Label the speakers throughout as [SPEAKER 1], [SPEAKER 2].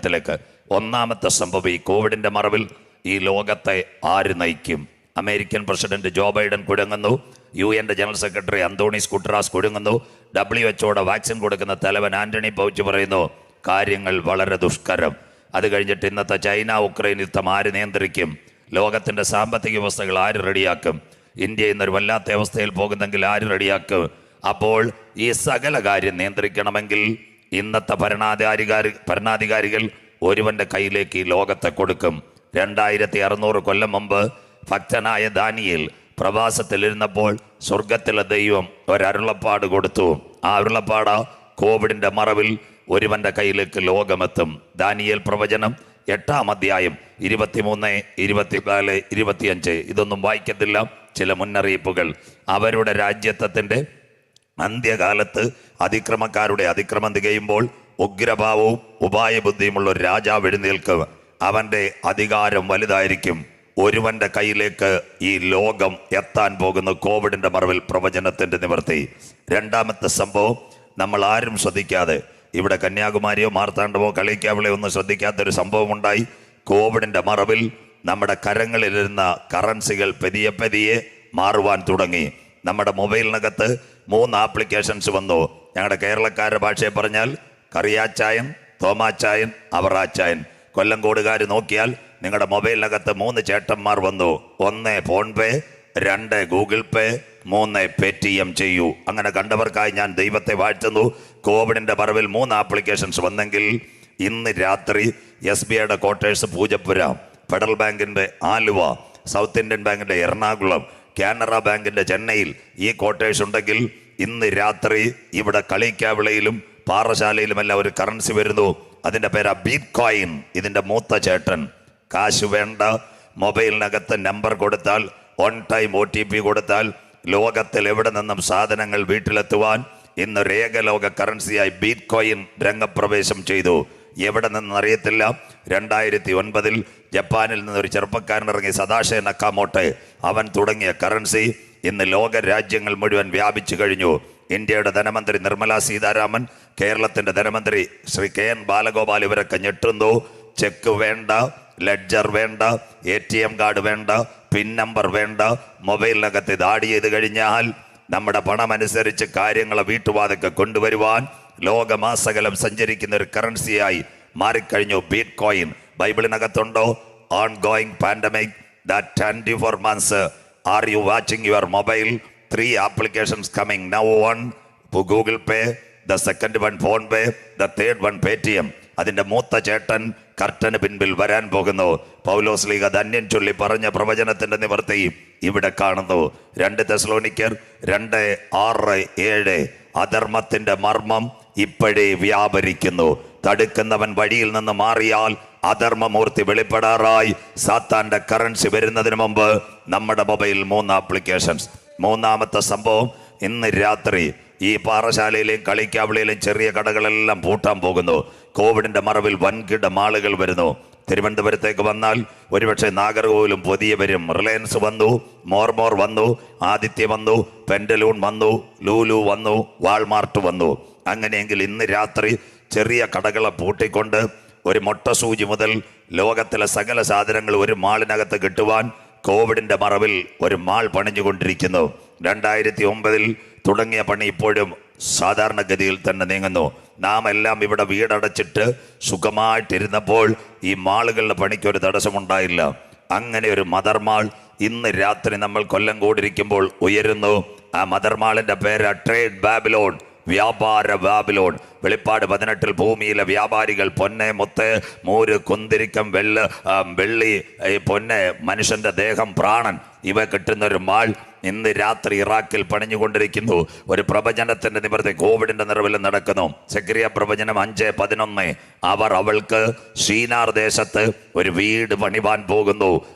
[SPEAKER 1] ത്തിലേക്ക് ഒന്നാമത്തെ സംഭവം, ഈ കോവിഡിന്റെ മറവിൽ ഈ ലോകത്തെ ആര് നയിക്കും? അമേരിക്കൻ പ്രസിഡന്റ് ജോ ബൈഡൻ കുഴങ്ങുന്നു, UN general secretary Antonio Guterres കുഴങ്ങുന്നു, WHO വാക്സിൻ കൊടുക്കുന്ന തലവൻ ആന്റണി ഫൗച്ചി പറയുന്നു കാര്യങ്ങൾ വളരെ ദുഷ്കരം. അത് കഴിഞ്ഞിട്ട് ഇന്നത്തെ ചൈന ഉക്രൈൻ യുദ്ധം ആര് നിയന്ത്രിക്കും? ലോകത്തിന്റെ സാമ്പത്തിക വ്യവസ്ഥകൾ ആര് റെഡിയാക്കും? ഇന്ത്യ ഇന്നൊരു വല്ലാത്ത അവസ്ഥയിൽ പോകുന്നെങ്കിൽ ആര് റെഡിയാക്കും? അപ്പോൾ ഈ സകല കാര്യം നിയന്ത്രിക്കണമെങ്കിൽ ഇന്നത്തെ ഭരണാധികാരികൾ ഒരുവന്റെ കയ്യിലേക്ക് ഈ ലോകത്തെ കൊടുക്കും. 2600 കൊല്ലം മുമ്പ് ഭക്തനായ ദാനിയേൽ പ്രവാസത്തിലിരുന്നപ്പോൾ സ്വർഗത്തിലെ ദൈവം ഒരരുളപ്പാട് കൊടുത്തു. ആ അരുളപ്പാട് കോവിഡിന്റെ മറവിൽ ഒരുവന്റെ കയ്യിലേക്ക് ലോകമെത്തും. ദാനിയേൽ പ്രവചനം 8-ാം അധ്യായം 23, 24, 25. ഇതൊന്നും വായിക്കത്തില്ല. ചില മുന്നറിയിപ്പുകൾ. അവരുടെ രാജ്യത്വത്തിന്റെ അന്ത്യകാലത്ത് അതിക്രമക്കാരുടെ അതിക്രമം തികയുമ്പോൾ ഉഗ്രഭാവവും ഉപായബുദ്ധിയുമുള്ള ഒരു രാജാവ് എഴുന്നേൽക്കും. അവന്റെ അധികാരം വലുതായിരിക്കും. ഒരുവന്റെ കയ്യിലേക്ക് ഈ ലോകം എത്താൻ പോകുന്ന കോവിഡിന്റെ മറവിൽ പ്രവചനത്തിന്റെ നിവർത്തി. രണ്ടാമത്തെ സംഭവം നമ്മൾ ആരും ശ്രദ്ധിക്കാതെ, ഇവിടെ കന്യാകുമാരിയോ മാർത്താണ്ഡമോ കളിക്കാവിളയോ ഒന്നും ശ്രദ്ധിക്കാത്തൊരു സംഭവം ഉണ്ടായി. കോവിഡിന്റെ മറവിൽ നമ്മുടെ കരങ്ങളിലിരുന്ന കറൻസികൾ പതിയെ മാറുവാൻ തുടങ്ങി. നമ്മുടെ മൊബൈലിനകത്ത് 3 ആപ്ലിക്കേഷൻസ് വന്നു. ഞങ്ങളുടെ കേരളക്കാരുടെ ഭാഷയെ പറഞ്ഞാൽ കറിയാച്ചായൻ, തോമാച്ചായൻ, അവറാച്ചായൻ. കൊല്ലംകോടുകാർ നോക്കിയാൽ നിങ്ങളുടെ മൊബൈലിനകത്ത് 3 ചേട്ടന്മാർ വന്നു. 1 ഫോൺപേ, 2 ഗൂഗിൾ പേ, 3 പേടിഎം ചെയ്യൂ. അങ്ങനെ കണ്ടവർക്കായി ഞാൻ ദൈവത്തെ വാഴ്ത്തുന്നു. കോവിഡിന്റെ മറവിൽ 3 ആപ്ലിക്കേഷൻസ് വന്നെങ്കിൽ ഇന്ന് രാത്രി SBIയുടെ ക്വാർട്ടേഴ്സ് പൂജപ്പുര, ഫെഡറൽ ബാങ്കിന്റെ ആലുവ, സൗത്ത് ഇന്ത്യൻ ബാങ്കിന്റെ എറണാകുളം, കാനറ ബാങ്കിന്റെ ചെന്നൈയിൽ ഈ ക്വാർട്ടേഴ്സ് ഉണ്ടെങ്കിൽ ഇന്ന് രാത്രി ഇവിടെ കളിക്കാവിളയിലും പാറശാലയിലുമെല്ലാം ഒരു കറൻസി വരുന്നു. അതിന്റെ പേരാ ബീറ്റ് കോയിൻ. ഇതിന്റെ മൂത്ത ചേട്ടൻ. കാശ് വേണ്ട, മൊബൈലിനകത്ത് നമ്പർ കൊടുത്താൽ, ഓൺ ടൈം OTP കൊടുത്താൽ ലോകത്തിൽ എവിടെ നിന്നും സാധനങ്ങൾ വീട്ടിലെത്തുവാൻ ഇന്നൊരു ഏകലോക കറൻസിയായി ബീറ്റ് കോയിൻ രംഗപ്രവേശം ചെയ്തു. എവിടെ നിന്നറിയത്തില്ല. 2009 ജപ്പാനിൽ നിന്നൊരു ചെറുപ്പക്കാരൻ ഇറങ്ങി, സദാശയ നക്കാമോട്ടെ. അവൻ തുടങ്ങിയ കറൻസി ഇന്ന് ലോക രാജ്യങ്ങൾ മുഴുവൻ വ്യാപിച്ചു കഴിഞ്ഞു. ഇന്ത്യയുടെ ധനമന്ത്രി നിർമ്മല സീതാരാമൻ, കേരളത്തിന്റെ ധനമന്ത്രി ശ്രീ KN ബാലഗോപാൽ ഇവരൊക്കെ ഞെട്ടുന്നു. ചെക്ക് വേണ്ട, ലെഡ്ജർ വേണ്ട, ATM കാർഡ് വേണ്ട, പിൻ നമ്പർ വേണ്ട. മൊബൈലിനകത്ത് ഇത് ആഡ് ചെയ്ത് കഴിഞ്ഞാൽ നമ്മുടെ പണമനുസരിച്ച് കാര്യങ്ങളെ വീട്ടുവാതൊക്കെ കൊണ്ടുവരുവാൻ ലോകമാസകലം സഞ്ചരിക്കുന്ന ഒരു കറൻസിയായി മാറിക്കഴിഞ്ഞു ബീറ്റ് കോയിൻ. ബൈബിളിനകത്തുണ്ടോ? Ongoing pandemic that 24 months are you watching your mobile? 3 applications coming now. 1 Google Pay, the second one PhonePe, the third one Paytm. അതിന്റെ മൂത്ത ചേട്ടൻ കർട്ടന് പിൻപിൽ വരാൻ പോകുന്നു. പൗലോസ്ലീഹ ധന്യൻ ചൊല്ലി പറഞ്ഞ പ്രവചനത്തിന്റെ നിവർത്തി ഇവിടെ കാണുന്നു. 2 തെസ്സലോനിക്കർ 2:6-7. അധർമ്മത്തിന്റെ മർമ്മം ഇപ്പോഴേ വ്യാപരിക്കുന്നു. തടുക്കുന്നവൻ വഴിയിൽ നിന്ന് മാറിയാൽ അധർമ്മമൂർത്തി വെളിപ്പെടാറായി. സാത്താന്റെ കറൻസി വരുന്നതിന് മുമ്പ് നമ്മുടെ മൊബൈൽ 3 ആപ്ലിക്കേഷൻസ്. മൂന്നാമത്തെ സംഭവം, ഇന്ന് രാത്രി ഈ പാറശാലയിലെയും കളിക്കാവിളയിലെയും ചെറിയ കടകളെല്ലാം പൂട്ടാൻ പോകുന്നു. കോവിഡിന്റെ മറവിൽ വൻകിട മാളുകൾ വരുന്നു. തിരുവനന്തപുരത്തേക്ക് വന്നാൽ ഒരുപക്ഷെ നാഗർകോവിലും പുതിയ വരും. റിലയൻസ് വന്നു, മോർമോർ വന്നു, ആദിത്യ വന്നു, പെൻഡലൂൺ വന്നു, ലൂലു വന്നു, വാൾമാർട്ട് വന്നു. അങ്ങനെയെങ്കിൽ ഇന്ന് രാത്രി ചെറിയ കടകളെ പൂട്ടിക്കൊണ്ട് ഒരു മുട്ടസൂചി മുതൽ ലോകത്തിലെ സകല സാധനങ്ങൾ ഒരു മാളിനകത്ത് കിട്ടുവാൻ കോവിഡിന്റെ മറവിൽ ഒരു മാൾ പണിഞ്ഞുകൊണ്ടിരിക്കുന്നു. 2009 തുടങ്ങിയ പണി ഇപ്പോഴും സാധാരണഗതിയിൽ തന്നെ നീങ്ങുന്നു. നാം എല്ലാം ഇവിടെ വീടടച്ചിട്ട് സുഖമായിട്ടിരുന്നപ്പോൾ ഈ മാളുകളുടെ പണിക്കൊരു തടസ്സമുണ്ടായില്ല. അങ്ങനെ ഒരു മദർമാൾ ഇന്ന് രാത്രി നമ്മൾ കൊല്ലംകോടിരിക്കുമ്പോൾ ഉയരുന്നു. ആ മദർമാളിന്റെ പേര് ട്രേഡ് ബാബിലോൺ, വ്യാപാര ബാബിലോൺ. വെളിപ്പാട് 18 ഭൂമിയിലെ വ്യാപാരികൾ പൊന്നെ, മുത്ത്, മൂര്, കുന്തിരിക്കം, വെള്ളി, പൊന്നെ, മനുഷ്യന്റെ ദേഹം, പ്രാണൻ, ഇവ കിട്ടുന്ന ഒരു മാൾ ഇന്ന് രാത്രി ഇറാഖിൽ പണിഞ്ഞുകൊണ്ടിരിക്കുന്നു. ഒരു പ്രവചനത്തിന്റെ നിവർത്തി കോവിഡിന്റെ നിറവിൽ നടക്കുന്നു. സെക്രിയ പ്രവചനം 5:11. അവർ അവൾക്ക് ഷീനാർ ദേശത്ത് ഒരു വീട് പണിവാൻ പോകുന്നു.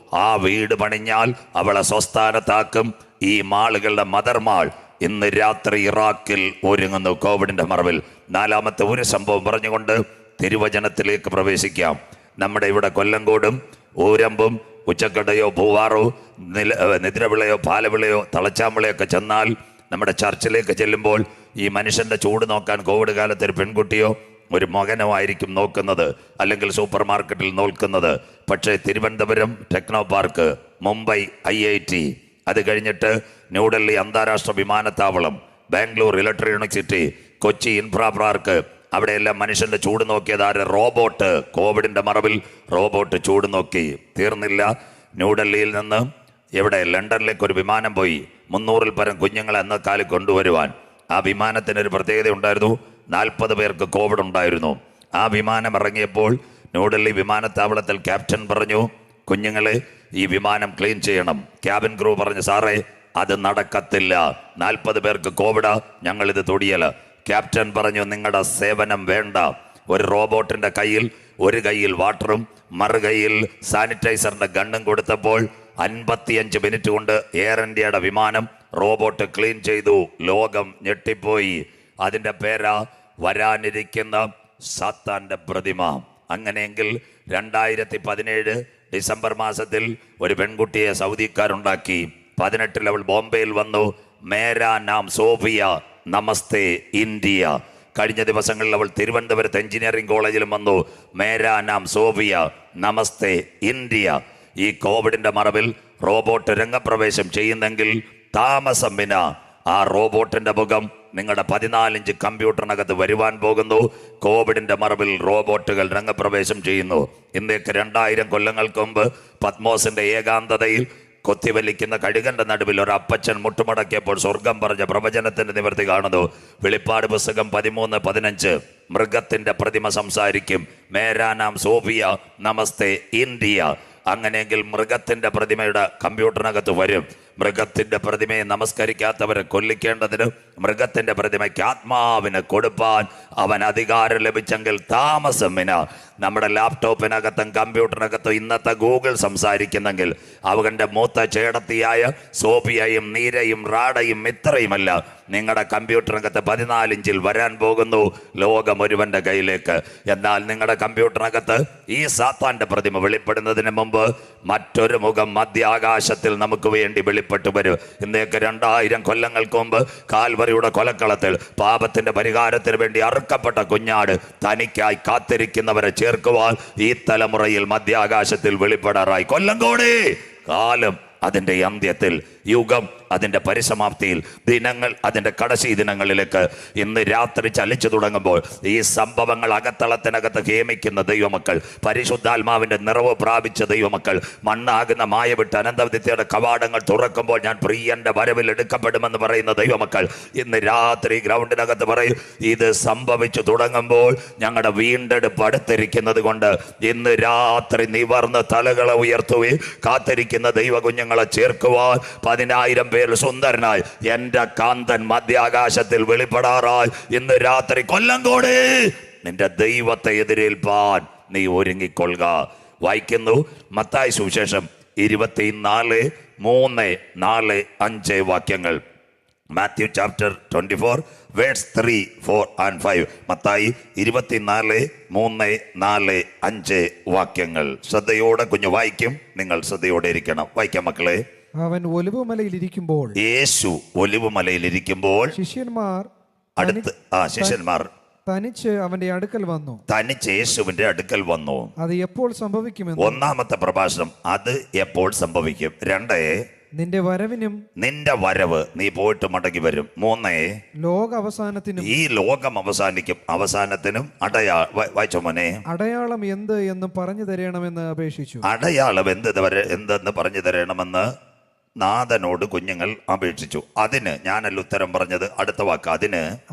[SPEAKER 1] ആ വീട് പണിഞ്ഞാൽ അവളെ സ്വസ്ഥാനത്താക്കും. ഈ മാളുകളുടെ മദർമാൾ ഇന്ന് രാത്രി ഇറാഖിൽ ഒരുങ്ങുന്നു കോവിഡിന്റെ മറവിൽ. നാലാമത്തെ ഒരു സംഭവം പറഞ്ഞുകൊണ്ട് തിരുവചനത്തിലേക്ക് പ്രവേശിക്കാം. നമ്മുടെ ഇവിടെ കൊല്ലംകോടും ഊരമ്പും ഉച്ചക്കടയോ പൂവാറോ നിദ്രവിളയോ പാലവിളയോ തളച്ചാമ്പിളയൊക്കെ ചെന്നാൽ നമ്മുടെ ചർച്ചിലേക്ക് ചെല്ലുമ്പോൾ ഈ മനുഷ്യന്റെ ചൂട് നോക്കാൻ കോവിഡ് കാലത്ത് ഒരു പെൺകുട്ടിയോ ഒരു മകനോ ആയിരിക്കും നോക്കുന്നത്, അല്ലെങ്കിൽ സൂപ്പർ മാർക്കറ്റിൽ നോക്കുന്നത്. പക്ഷേ Thiruvananthapuram techno park, Mumbai IIT, അത് കഴിഞ്ഞിട്ട് ന്യൂഡൽഹി അന്താരാഷ്ട്ര വിമാനത്താവളം, Bangalore electronic city, Kochi infra park, അവിടെയെല്ലാം മനുഷ്യന്റെ ചൂട് നോക്കിയത് ആര്? റോബോട്ട്. കോവിഡിന്റെ മറവിൽ റോബോട്ട് ചൂട് നോക്കി. തീർന്നില്ല. ന്യൂഡൽഹിയിൽ നിന്ന് ലണ്ടനിലേക്ക് ഒരു വിമാനം പോയി 300-ൽ പരം കുഞ്ഞുങ്ങളെ അന്നക്കാലം കൊണ്ടുവരുവാൻ. ആ വിമാനത്തിനൊരു പ്രത്യേകത ഉണ്ടായിരുന്നു. 40 പേർക്ക് കോവിഡ് ഉണ്ടായിരുന്നു. ആ വിമാനം ഇറങ്ങിയപ്പോൾ ന്യൂഡൽഹി വിമാനത്താവളത്തിൽ ക്യാപ്റ്റൻ പറഞ്ഞു, കുഞ്ഞുങ്ങളെ ഈ വിമാനം ക്ലീൻ ചെയ്യണം. ക്യാബിൻ ക്രൂ പറഞ്ഞു, സാറേ അത് നടക്കത്തില്ല, 40 പേർക്ക് കോവിഡാ, ഞങ്ങളിത് തൊടിയല. ക്യാപ്റ്റൻ പറഞ്ഞു, നിങ്ങളുടെ സേവനം വേണ്ട. ഒരു റോബോട്ടിന്റെ കയ്യിൽ ഒരു കൈയിൽ വാട്ടറും മറുകൈയിൽ സാനിറ്റൈസറിന്റെ ഗണ്ണും കൊടുത്തപ്പോൾ 55 മിനിറ്റ് കൊണ്ട് എയർ ഇന്ത്യയുടെ വിമാനം റോബോട്ട് ക്ലീൻ ചെയ്തു. ലോകം ഞെട്ടിപ്പോയി. അതിന്റെ പേരാ വരാനിരിക്കുന്ന സാത്താന്റെ പ്രതിമ. അങ്ങനെയെങ്കിൽ 2017 ഡിസംബർ മാസത്തിൽ ഒരു പെൺകുട്ടിയെ സൗദിക്കാരുണ്ടാക്കി. 18 അവൾ ബോംബെയിൽ വന്നു. മേരാ നാം സോഫിയ, നമസ്തേ ഇന്ത്യ. കഴിഞ്ഞ ദിവസങ്ങളിൽ അവൾ തിരുവനന്തപുരത്ത് എഞ്ചിനീയറിംഗ് കോളേജിലും വന്നു. മേരാ നാം സോഫിയ, നമസ്തേ ഇന്ത്യ. ഈ കോവിഡിന്റെ മറവിൽ റോബോട്ട് രംഗപ്രവേശം ചെയ്യുന്നെങ്കിൽ താമസം വിന ആ റോബോട്ടിന്റെ മുഖം നിങ്ങളുടെ 14 ഇഞ്ച് കമ്പ്യൂട്ടറിനകത്ത് വരുവാൻ പോകുന്നു. കോവിഡിന്റെ മറവിൽ റോബോട്ടുകൾ രംഗപ്രവേശം ചെയ്യുന്നു. ഇന്നേക്ക് 2000 കൊല്ലങ്ങൾക്ക് മുമ്പ് പത്മോസിന്റെ ഏകാന്തതയിൽ കൊത്തിവലിക്കുന്ന കഴുകന്റെ നടുവിൽ ഒരു അപ്പച്ചൻ മുട്ടുമടക്കിയപ്പോൾ സ്വർഗം പറഞ്ഞ പ്രവചനത്തിന്റെ നിവൃത്തി കാണുന്നു. വെളിപ്പാട് പുസ്തകം 13:15. മൃഗത്തിന്റെ പ്രതിമ സംസാരിക്കും. മേരാ നാം സോഫിയ, നമസ്തേ ഇന്ത്യ. അങ്ങനെയെങ്കിൽ മൃഗത്തിന്റെ പ്രതിമയുടെ കമ്പ്യൂട്ടറിനകത്ത് വരും. മൃഗത്തിന്റെ പ്രതിമയെ നമസ്കരിക്കാത്തവരെ കൊല്ലിക്കേണ്ടതിന് മൃഗത്തിന്റെ പ്രതിമയ്ക്ക് ആത്മാവിന് കൊടുപ്പാൻ അവൻ അധികാരം ലഭിച്ചെങ്കിൽ താമസം വിന നമ്മുടെ ലാപ്ടോപ്പിനകത്തും കമ്പ്യൂട്ടറിനകത്തും ഇന്നത്തെ ഗൂഗിൾ സംസാരിക്കുന്നെങ്കിൽ അവന്റെ മൂത്ത ചേടത്തിയായ സോഫിയയും നീരയും റാഡയും മിത്രയുമല്ല നിങ്ങളുടെ കമ്പ്യൂട്ടറിനകത്ത് 14 ഇഞ്ചിൽ വരാൻ പോകുന്നു ലോകം ഒരുവന്റെ കയ്യിലേക്ക്. എന്നാൽ നിങ്ങളുടെ കമ്പ്യൂട്ടറിനകത്ത് ഈ സാത്താന്റെ പ്രതിമ വെളിപ്പെടുന്നതിന് മുമ്പ് മറ്റൊരു മുഖം മധ്യാകാശത്തിൽ നമുക്ക് വേണ്ടി വെളിപ്പെട്ടു വരും. ഇന്നേക്ക് 2000 കൊല്ലങ്ങൾക്ക് മുമ്പ് കാൽവരിയുടെ കൊലക്കളത്തിൽ പാപത്തിന്റെ പരിഹാരത്തിന് വേണ്ടി അറുക്കപ്പെട്ട കുഞ്ഞാട് തനിക്കായി കാത്തിരിക്കുന്നവരെ ചേർക്കുവാൻ ഈ തലമുറയിൽ മധ്യാകാശത്തിൽ വെളിപ്പെടാറായി. കൊല്ലംകോടി കാലം അതിൻ്റെ അന്ത്യത്തിൽ, യുഗം അതിൻ്റെ പരിസമാപ്തിയിൽ, ദിനങ്ങൾ അതിൻ്റെ കടശി ദിനങ്ങളിലേക്ക് ഇന്ന് രാത്രി ചലിച്ചു തുടങ്ങുമ്പോൾ ഈ സംഭവങ്ങൾ അകത്തളത്തിനകത്ത് ഹേമിക്കുന്ന ദൈവമക്കൾ, പരിശുദ്ധാത്മാവിൻ്റെ നിറവ് പ്രാപിച്ച ദൈവമക്കൾ, മണ്ണാകുന്ന മായവിട്ട് അനന്തവിദ്യയുടെ കവാടങ്ങൾ തുറക്കുമ്പോൾ ഞാൻ പ്രിയന്റെ വരവിൽ എടുക്കപ്പെടുമെന്ന് പറയുന്ന ദൈവമക്കൾ ഇന്ന് രാത്രി ഗ്രൗണ്ടിനകത്ത് പറയും, ഇത് സംഭവിച്ചു തുടങ്ങുമ്പോൾ ഞങ്ങളുടെ വീണ്ടെടുപ്പ് അടുത്തിരിക്കുന്നത് കൊണ്ട് ഇന്ന് രാത്രി നിവർന്ന് തലകളെ ഉയർത്തുകയും കാത്തിരിക്കുന്ന ദൈവകുഞ്ഞുങ്ങളെ ചേർക്കുവാൻ 10,000 പേർ സുന്ദരനായി എന്റെ കാന്തൻ മധ്യാകാശത്തിൽ വെളിപ്പെടാറായി ഇന്ന് രാത്രി. കൊല്ലംകോടി നിന്റെ ദൈവത്തെ എതിരേൽപ്പാൻ നീ ഒരുങ്ങിക്കൊള്ളുക. വായിക്കുന്നു മത്തായി സുവിശേഷം 24, 3, 4, 5 വാക്യങ്ങൾ. Matthew chapter 24 verse 3, 4 and 5. Mathai 24, 3, 4, 5 വാക്യങ്ങൾ. ശ്രദ്ധയോടെ കുഞ്ഞു വായിക്കും. നിങ്ങൾ ശ്രദ്ധയോടെ ഇരിക്കണം. വായിക്കാം മക്കളെ.
[SPEAKER 2] അവൻ ഒലിവുമലയിൽ ഇരിക്കുമ്പോൾ,
[SPEAKER 1] യേശു ഒലിവുമലയിൽ ഇരിക്കുമ്പോൾ
[SPEAKER 2] ശിഷ്യന്മാർ തനിച്ച് അവന്റെ അടുക്കൽ വന്നു.
[SPEAKER 1] തനിച്ച് യേശുവിന്റെ അടുക്കൽ വന്നു.
[SPEAKER 2] അത് എപ്പോൾ സംഭവിക്കുമെന്ന്.
[SPEAKER 1] ഒന്നാമത്തെ പ്രഭാഷണം, അത് എപ്പോൾ സംഭവിക്കും. 2,
[SPEAKER 2] നിന്റെ വരവിനും,
[SPEAKER 1] നിന്റെ വരവ് നീ പോയിട്ട് മടങ്ങി വരും. 3,
[SPEAKER 2] ലോക അവസാനത്തിനും,
[SPEAKER 1] ഈ ലോകം അവസാനിക്കും, അവസാനത്തിനും വായിച്ചോ മോനെ.
[SPEAKER 2] അടയാളം എന്ത് എന്ന് പറഞ്ഞു തരണമെന്ന് അപേക്ഷിച്ചു.
[SPEAKER 1] അടയാളം എന്തെന്ന് പറഞ്ഞു തരണമെന്ന് നാഥനോട് കുഞ്ഞുങ്ങൾ അപേക്ഷിച്ചു. അതിന് ഞാനല്ല ഉത്തരം പറഞ്ഞത്. അടുത്ത വാക്ക്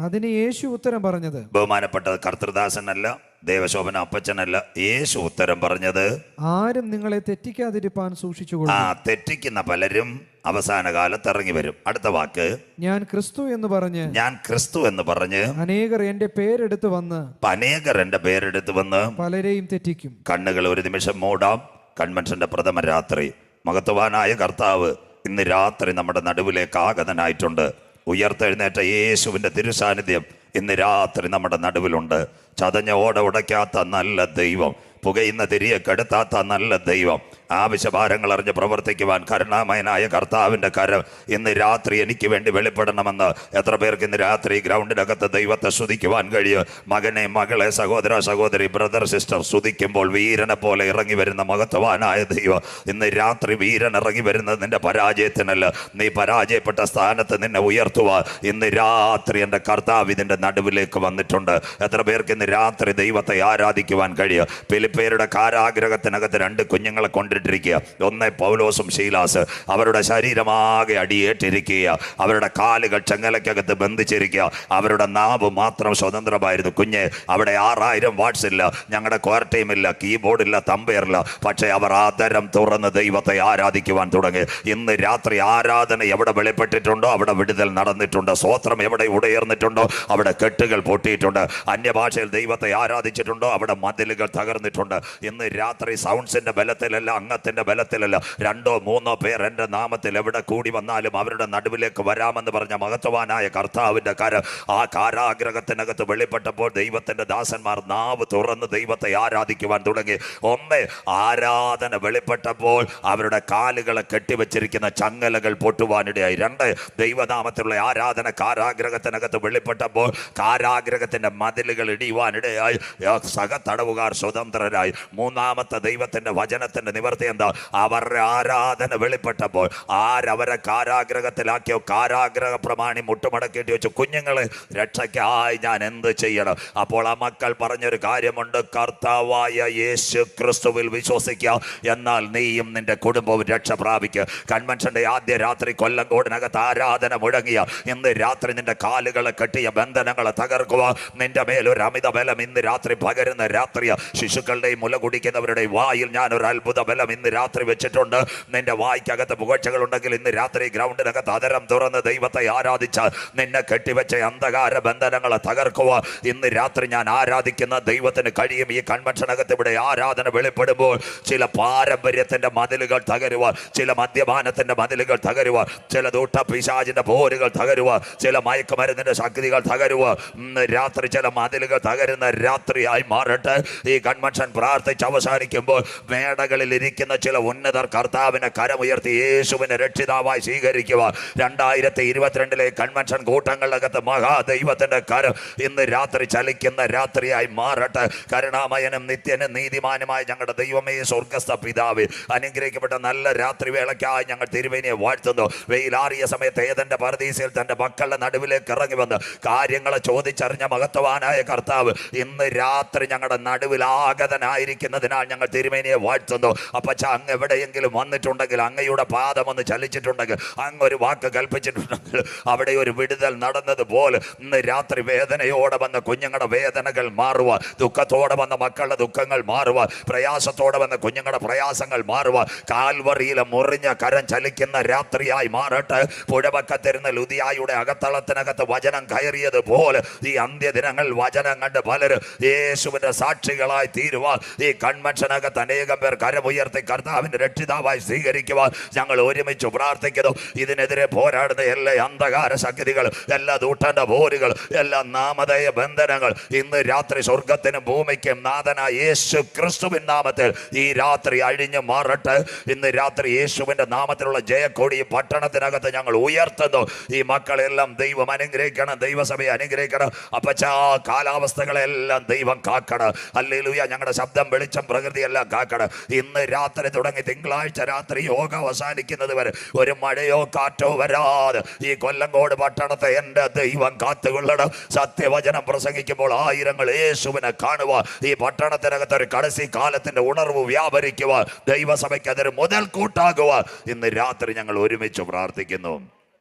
[SPEAKER 1] അതിന്
[SPEAKER 2] യേശു ഉത്തരം പറഞ്ഞത്.
[SPEAKER 1] ബഹുമാനപ്പെട്ട കർത്തൃദാസനല്ല, ദേവശോഭന അപ്പച്ചനല്ല. യേശു ഉത്തരം പറഞ്ഞത്,
[SPEAKER 2] ആരും നിങ്ങളെ തെറ്റിക്കാതിരിപ്പാൻ സൂക്ഷിച്ചുകൊള്ളു.
[SPEAKER 1] തെറ്റിക്കുന്ന പലരും അവസാന കാലത്ത് ഇറങ്ങി വരും. അടുത്ത വാക്ക്
[SPEAKER 2] ഞാൻ ക്രിസ്തു എന്ന് പറഞ്ഞ് അനേകർ എന്റെ പേരെടുത്ത് വന്ന് പലരെയും തെറ്റിക്കും.
[SPEAKER 1] കണ്ണുകൾ ഒരു നിമിഷം മൂടാം. കൺവെൻഷന്റെ പ്രഥമ രാത്രി മഹത്വാനായ കർത്താവ് ഇന്ന് രാത്രി നമ്മുടെ നടുവിലേക്ക് ആഗതനായിട്ടുണ്ട്. ഉയർത്തെഴുന്നേറ്റ യേശുവിന്റെ തിരുസാന്നിധ്യം ഇന്ന് രാത്രി നമ്മുടെ നടുവിലുണ്ട്. ചതഞ്ഞ ഓട ഉടയ്ക്കാത്ത നല്ല ദൈവം പുകയുന്ന തിരിയെ കെടുത്താത്ത നല്ല ദൈവം, ആവശ്യഭാരങ്ങൾ അറിഞ്ഞ് പ്രവർത്തിക്കുവാൻ കരുണാമയനായ കർത്താവിൻ്റെ കരം ഇന്ന് രാത്രി എനിക്ക് വേണ്ടി വെളിപ്പെടണമെന്ന് എത്ര പേർക്ക് ഇന്ന് രാത്രി ഗ്രൗണ്ടിനകത്ത് ദൈവത്തെ സ്തുതിക്കുവാൻ കഴിയും? മകനെ, മകളെ, സഹോദര, സഹോദരി, ബ്രദർ, സിസ്റ്റർ, സ്തുതിക്കുമ്പോൾ വീരനെ പോലെ ഇറങ്ങി വരുന്ന മഹത്വവാനായ ദൈവം ഇന്ന് രാത്രി വീരൻ ഇറങ്ങി വരുന്നത് നിന്റെ പരാജയത്തിനല്ല. നീ പരാജയപ്പെട്ട സ്ഥാനത്ത് നിന്നെ ഉയർത്തുവാൻ ഇന്ന് രാത്രി എൻ്റെ കർത്താവ് ഇതിൻ്റെ നടുവിലേക്ക് വന്നിട്ടുണ്ട്. എത്ര പേർക്ക് ഇന്ന് രാത്രി ദൈവത്തെ ആരാധിക്കുവാൻ കഴിയും? ഫിലിപ്പിയരുടെ കാരാഗ്രഹത്തിനകത്ത് 2 കുഞ്ഞുങ്ങളെ കൊണ്ടിരിക്കുക. ഒന്ന് പൗലോസും ശീലാസ്. അവരുടെ ശരീരമാകെ അടിയേറ്റിരിക്കുക, അവരുടെ കാലുകൾ ചെങ്ങലക്കകത്ത് ബന്ധിച്ചിരിക്കുക, അവരുടെ നാവ് മാത്രം സ്വതന്ത്രമായിരുന്നു. കുഞ്ഞ്, അവിടെ 6000 വാട്ട്സ് ഇല്ല, ഞങ്ങളുടെ കോർ ടീമില്ല, കീബോർഡില്ല, തമ്പയറില്ല. പക്ഷേ അവർ ആദരം തുറന്ന് ദൈവത്തെ ആരാധിക്കുവാൻ തുടങ്ങി. ഇന്ന് രാത്രി ആരാധന എവിടെ വെളിപ്പെട്ടിട്ടുണ്ടോ അവിടെ വിടുതൽ നടന്നിട്ടുണ്ട്. സ്വോത്രം എവിടെ ഉയർന്നിട്ടുണ്ടോ അവിടെ കെട്ടുകൾ പൊട്ടിയിട്ടുണ്ട്. അന്യഭാഷയിൽ ദൈവത്തെ ആരാധിച്ചിട്ടുണ്ടോ അവിടെ മതിലുകൾ തകർന്നിട്ടുണ്ട്. ഇന്ന് രാത്രി സൗണ്ട്സിന്റെ ബലത്തിലല്ല, അംഗത്തിന്റെ ബലത്തിലല്ല, 2 3 പേർ എൻ്റെ നാമത്തിൽ എവിടെ കൂടി വന്നാലും അവരുടെ നടുവിലേക്ക് വരാമെന്ന് പറഞ്ഞ മഹത്വവാനായ കർത്താവിൻ്റെ കരം ആ കാരാഗ്രഹത്തിനകത്ത് വെളിപ്പെട്ടപ്പോൾ ദൈവത്തിൻ്റെ ദാസന്മാർ നാവ് തുറന്ന് ദൈവത്തെ ആരാധിക്കുവാൻ തുടങ്ങി. ഒന്ന്, ആരാധന വെളിപ്പെട്ടപ്പോൾ അവരുടെ കാലുകളെ കെട്ടിവെച്ചിരിക്കുന്ന ചങ്ങലകൾ പൊട്ടുവാനിടയായി. 2, ദൈവനാമത്തിലുള്ള ആരാധന കാരാഗ്രഹത്തിനകത്ത് വെളിപ്പെട്ടപ്പോൾ കാരാഗ്രഹത്തിന്റെ മതിലുകൾ ഇടിയുവാനിടയായി. സഹ തടവുകാർ സ്വതന്ത്രരായി. 3-ാമത്തെ ദൈവത്തിന്റെ വചനത്തിന്റെ നിവർത്തി എന്താ? അവരുടെ ആരാധന വെളിപ്പെട്ടപ്പോൾ ആരവരെ കാരാഗ്രഹത്തിലാക്കിയോ കാരാഗ്രഹ പ്രമാണി മുട്ടുമടക്കിയിട്ട് വെച്ചു, കുഞ്ഞുങ്ങളെ രക്ഷയ്ക്കായി ഞാൻ എന്ത് ചെയ്യണം? അപ്പോൾ ആ മക്കൾ പറഞ്ഞൊരു കാര്യമുണ്ട്, കർത്താവായ യേശു ക്രിസ്തുവിൽ വിശ്വസിക്കുക, എന്നാൽ നീയും നിന്റെ കുടുംബവും രക്ഷ പ്രാപിക്കുക. കൺവെൻഷന്റെ ആദ്യ രാത്രി കൊല്ലങ്കോടിനകത്ത് ആരാധന മുഴങ്ങിയ ഇന്ന് രാത്രി നിന്റെ കാലുകളെ കെട്ടിയ ബന്ധനങ്ങളെ തകർക്കുക. നിന്റെ മേലൊരു അമിത ബലം ഇന്ന് രാത്രി പകരുന്ന രാത്രിയ. ശിശുക്കളുടെയും മുല കുടിക്കുന്നവരുടെയും വായിൽ ഞാനൊരു അത്ഭുത ബലം ഇന്ന് രാത്രി വെച്ചിട്ടുണ്ട്. നിന്റെ വായ്ക്കകത്ത് പുകഴ്ചകൾ ഉണ്ടെങ്കിൽ ഇന്ന് രാത്രി ഗ്രൗണ്ടിനകത്ത് അതരം തുറന്ന് ദൈവത്തെ ആരാധിച്ച നിന്നെ കെട്ടിവെച്ച അന്ധകാര ബന്ധനങ്ങളെ തകർക്കുക. ഇന്ന് രാത്രി ഞാൻ ആരാധിക്കുന്ന ദൈവത്തിന് കഴിയും. ഈ കൺവെൻഷനകത്ത് ഇവിടെ ആരാധന വെളിപ്പെടുമ്പോൾ ചില പാരമ്പര്യത്തിന്റെ മതിലുകൾ തകരുക, ചില മദ്യപാനത്തിന്റെ മതിലുകൾ തകരുക, ചില ദൂട്ട പിശാചിന്റെ പോരുകൾ തകരുക, ചില മയക്കുമരുന്നിന്റെ ശക്തികൾ തകരുക. ഇന്ന് രാത്രി ചില മതിലുകൾ തകരുന്ന രാത്രിയായി മാറട്ടെ. ഈ കൺവെൻഷൻ പ്രാർത്ഥിച്ച് അവസാനിക്കുമ്പോൾ മേടകളിൽ ഇരിക്കുന്ന ചില ഉന്നതർ കർത്താവിനെ കരമുയർത്തി യേശുവിനെ രക്ഷിതാവായി സ്വീകരിക്കുക. 2022 കൺവെൻഷൻ കൂട്ടങ്ങളിലകത്ത് മഹാദൈവത്തിന്റെ കരം ഇന്ന് രാത്രി ചലിക്കുന്ന രാത്രിയായി മാറട്ടെ. കരുണാമയനും നിത്യനും നീതിമാനുമായ ഞങ്ങളുടെ ദൈവമേ, സ്വർഗസ്ഥ പിതാവേ, അനുഗ്രഹിക്കപ്പെട്ട നല്ല രാത്രി വേളയ്ക്കായി ഞങ്ങൾ തിരുവേനിയെ വാഴ്ത്തുന്നു. വെയിലാറിയ സമയത്ത് ഏതെന്റെ പരദീസയിൽ തന്റെ മക്കളുടെ നടുവിലേക്ക് ഇറങ്ങി വന്ന് കാര്യങ്ങളെ ചോദിച്ചറിഞ്ഞ മഹത്വവാനായ കർത്താവ് ഇന്ന് രാത്രി ഞങ്ങളുടെ നടുവിൽ ആഗതനായിരിക്കുന്നതിനാൽ ഞങ്ങൾ തിരുമേനിയെ വാഴ്ത്തുന്നു. അപ്പച്ച, അങ്ങ് എവിടെയെങ്കിലും വന്നിട്ടുണ്ടെങ്കിൽ, അങ്ങയുടെ പാദം ഒന്ന് ചലിച്ചിട്ടുണ്ടെങ്കിൽ, അങ്ങ് ഒരു വാക്ക് കൽപ്പിച്ചിട്ടുണ്ടെങ്കിൽ അവിടെ ഒരു വിടുതൽ നടന്നതുപോലെ ഇന്ന് രാത്രി വേദനയോടെ വന്ന കുഞ്ഞുങ്ങളുടെ വേദനകൾ മാറുക, ദുഃഖത്തോടെ വന്ന മക്കളുടെ ദുഃഖങ്ങൾ മാറുക, പ്രയാസത്തോടെ വന്ന കുഞ്ഞുങ്ങളുടെ പ്രയാസങ്ങൾ മാറുക. കാൽവറിയിലെ മുറിഞ്ഞ കരം ചലിക്കുന്ന രാത്രിയായി മാറട്ടെ. പുഴവക്കത്തിരുന്ന ലുദിയായുടെ അകത്തളത്തിനകത്ത് വചനം കയറിയതുപോലെ ഈ അന്ത്യദിനങ്ങൾ വചനം കണ്ട് പലരും യേശുവിന്റെ സാക്ഷികളായി തീരുവാൻ ഈ കൺവെൻഷനകത്ത് അനേകം പേർ കരമുയർത്തി കർത്താവിന്റെ രക്ഷിതാവായി സ്വീകരിക്കുവാൻ ഞങ്ങൾ ഒരുമിച്ച് പ്രാർത്ഥിക്കുന്നു. ഇതിനെതിരെ പോരാടുന്ന എല്ലാ അന്ധകാര ശക്തികൾ, എല്ലാ ദൂട്ടന്റെ പോരുകൾ, എല്ലാ നാമധേയ ബന്ധനങ്ങൾ ഇന്ന് രാത്രി സ്വർഗത്തിനും ഭൂമിക്കും നാഥനായ യേശു ക്രിസ്തുവിൻ നാമത്തിൽ ഈ രാത്രി അഴിഞ്ഞു മാറട്ടെ. ഇന്ന് രാത്രി യേശുവിന്റെ നാമത്തിലുള്ള ജയക്കൊടി പട്ടണത്തിനകത്ത് ഞങ്ങൾ ഉയർത്തുന്നു. ഈ മക്കളെല്ലാം ദൈവം അനുഗ്രഹിക്കണം, ദൈവസഭയെ അനുഗ്രഹിക്കണം. അപ്പച്ചാ, കാലാവസ്ഥകളെല്ലാം ദൈവം കാക്കണം. ഹല്ലേലൂയ. ഞങ്ങളുടെ ശബ്ദം, വെളിച്ചം, പ്രകൃതിയെല്ലാം കാക്കണം. ഇന്ന് രാത്രി തുടങ്ങി തിങ്കളാഴ്ച രാത്രി യോഗ അവസാനിക്കുന്നത് വരെ ഒരു മഴയോ കാറ്റോ വരാതെ ഈ കൊല്ലങ്കോട് പട്ടണത്തെ എൻ്റെ ദൈവം കാത്തുകൊള്ളണം. സത്യവചനം പ്രസംഗിക്കുമ്പോൾ ആയിരങ്ങൾ യേശുവിനെ കാണുക. ഈ പട്ടണത്തിനകത്ത് ഒരു കടസി കാലത്തിന്റെ ഉണർവ് വ്യാപരിക്കുക. ദൈവസഭയ്ക്ക് അതൊരു മുതൽക്കൂട്ടാകുക. ഇന്ന് രാത്രി ഞങ്ങൾ ഒരുമിച്ച് പ്രാർത്ഥിക്കുന്നു.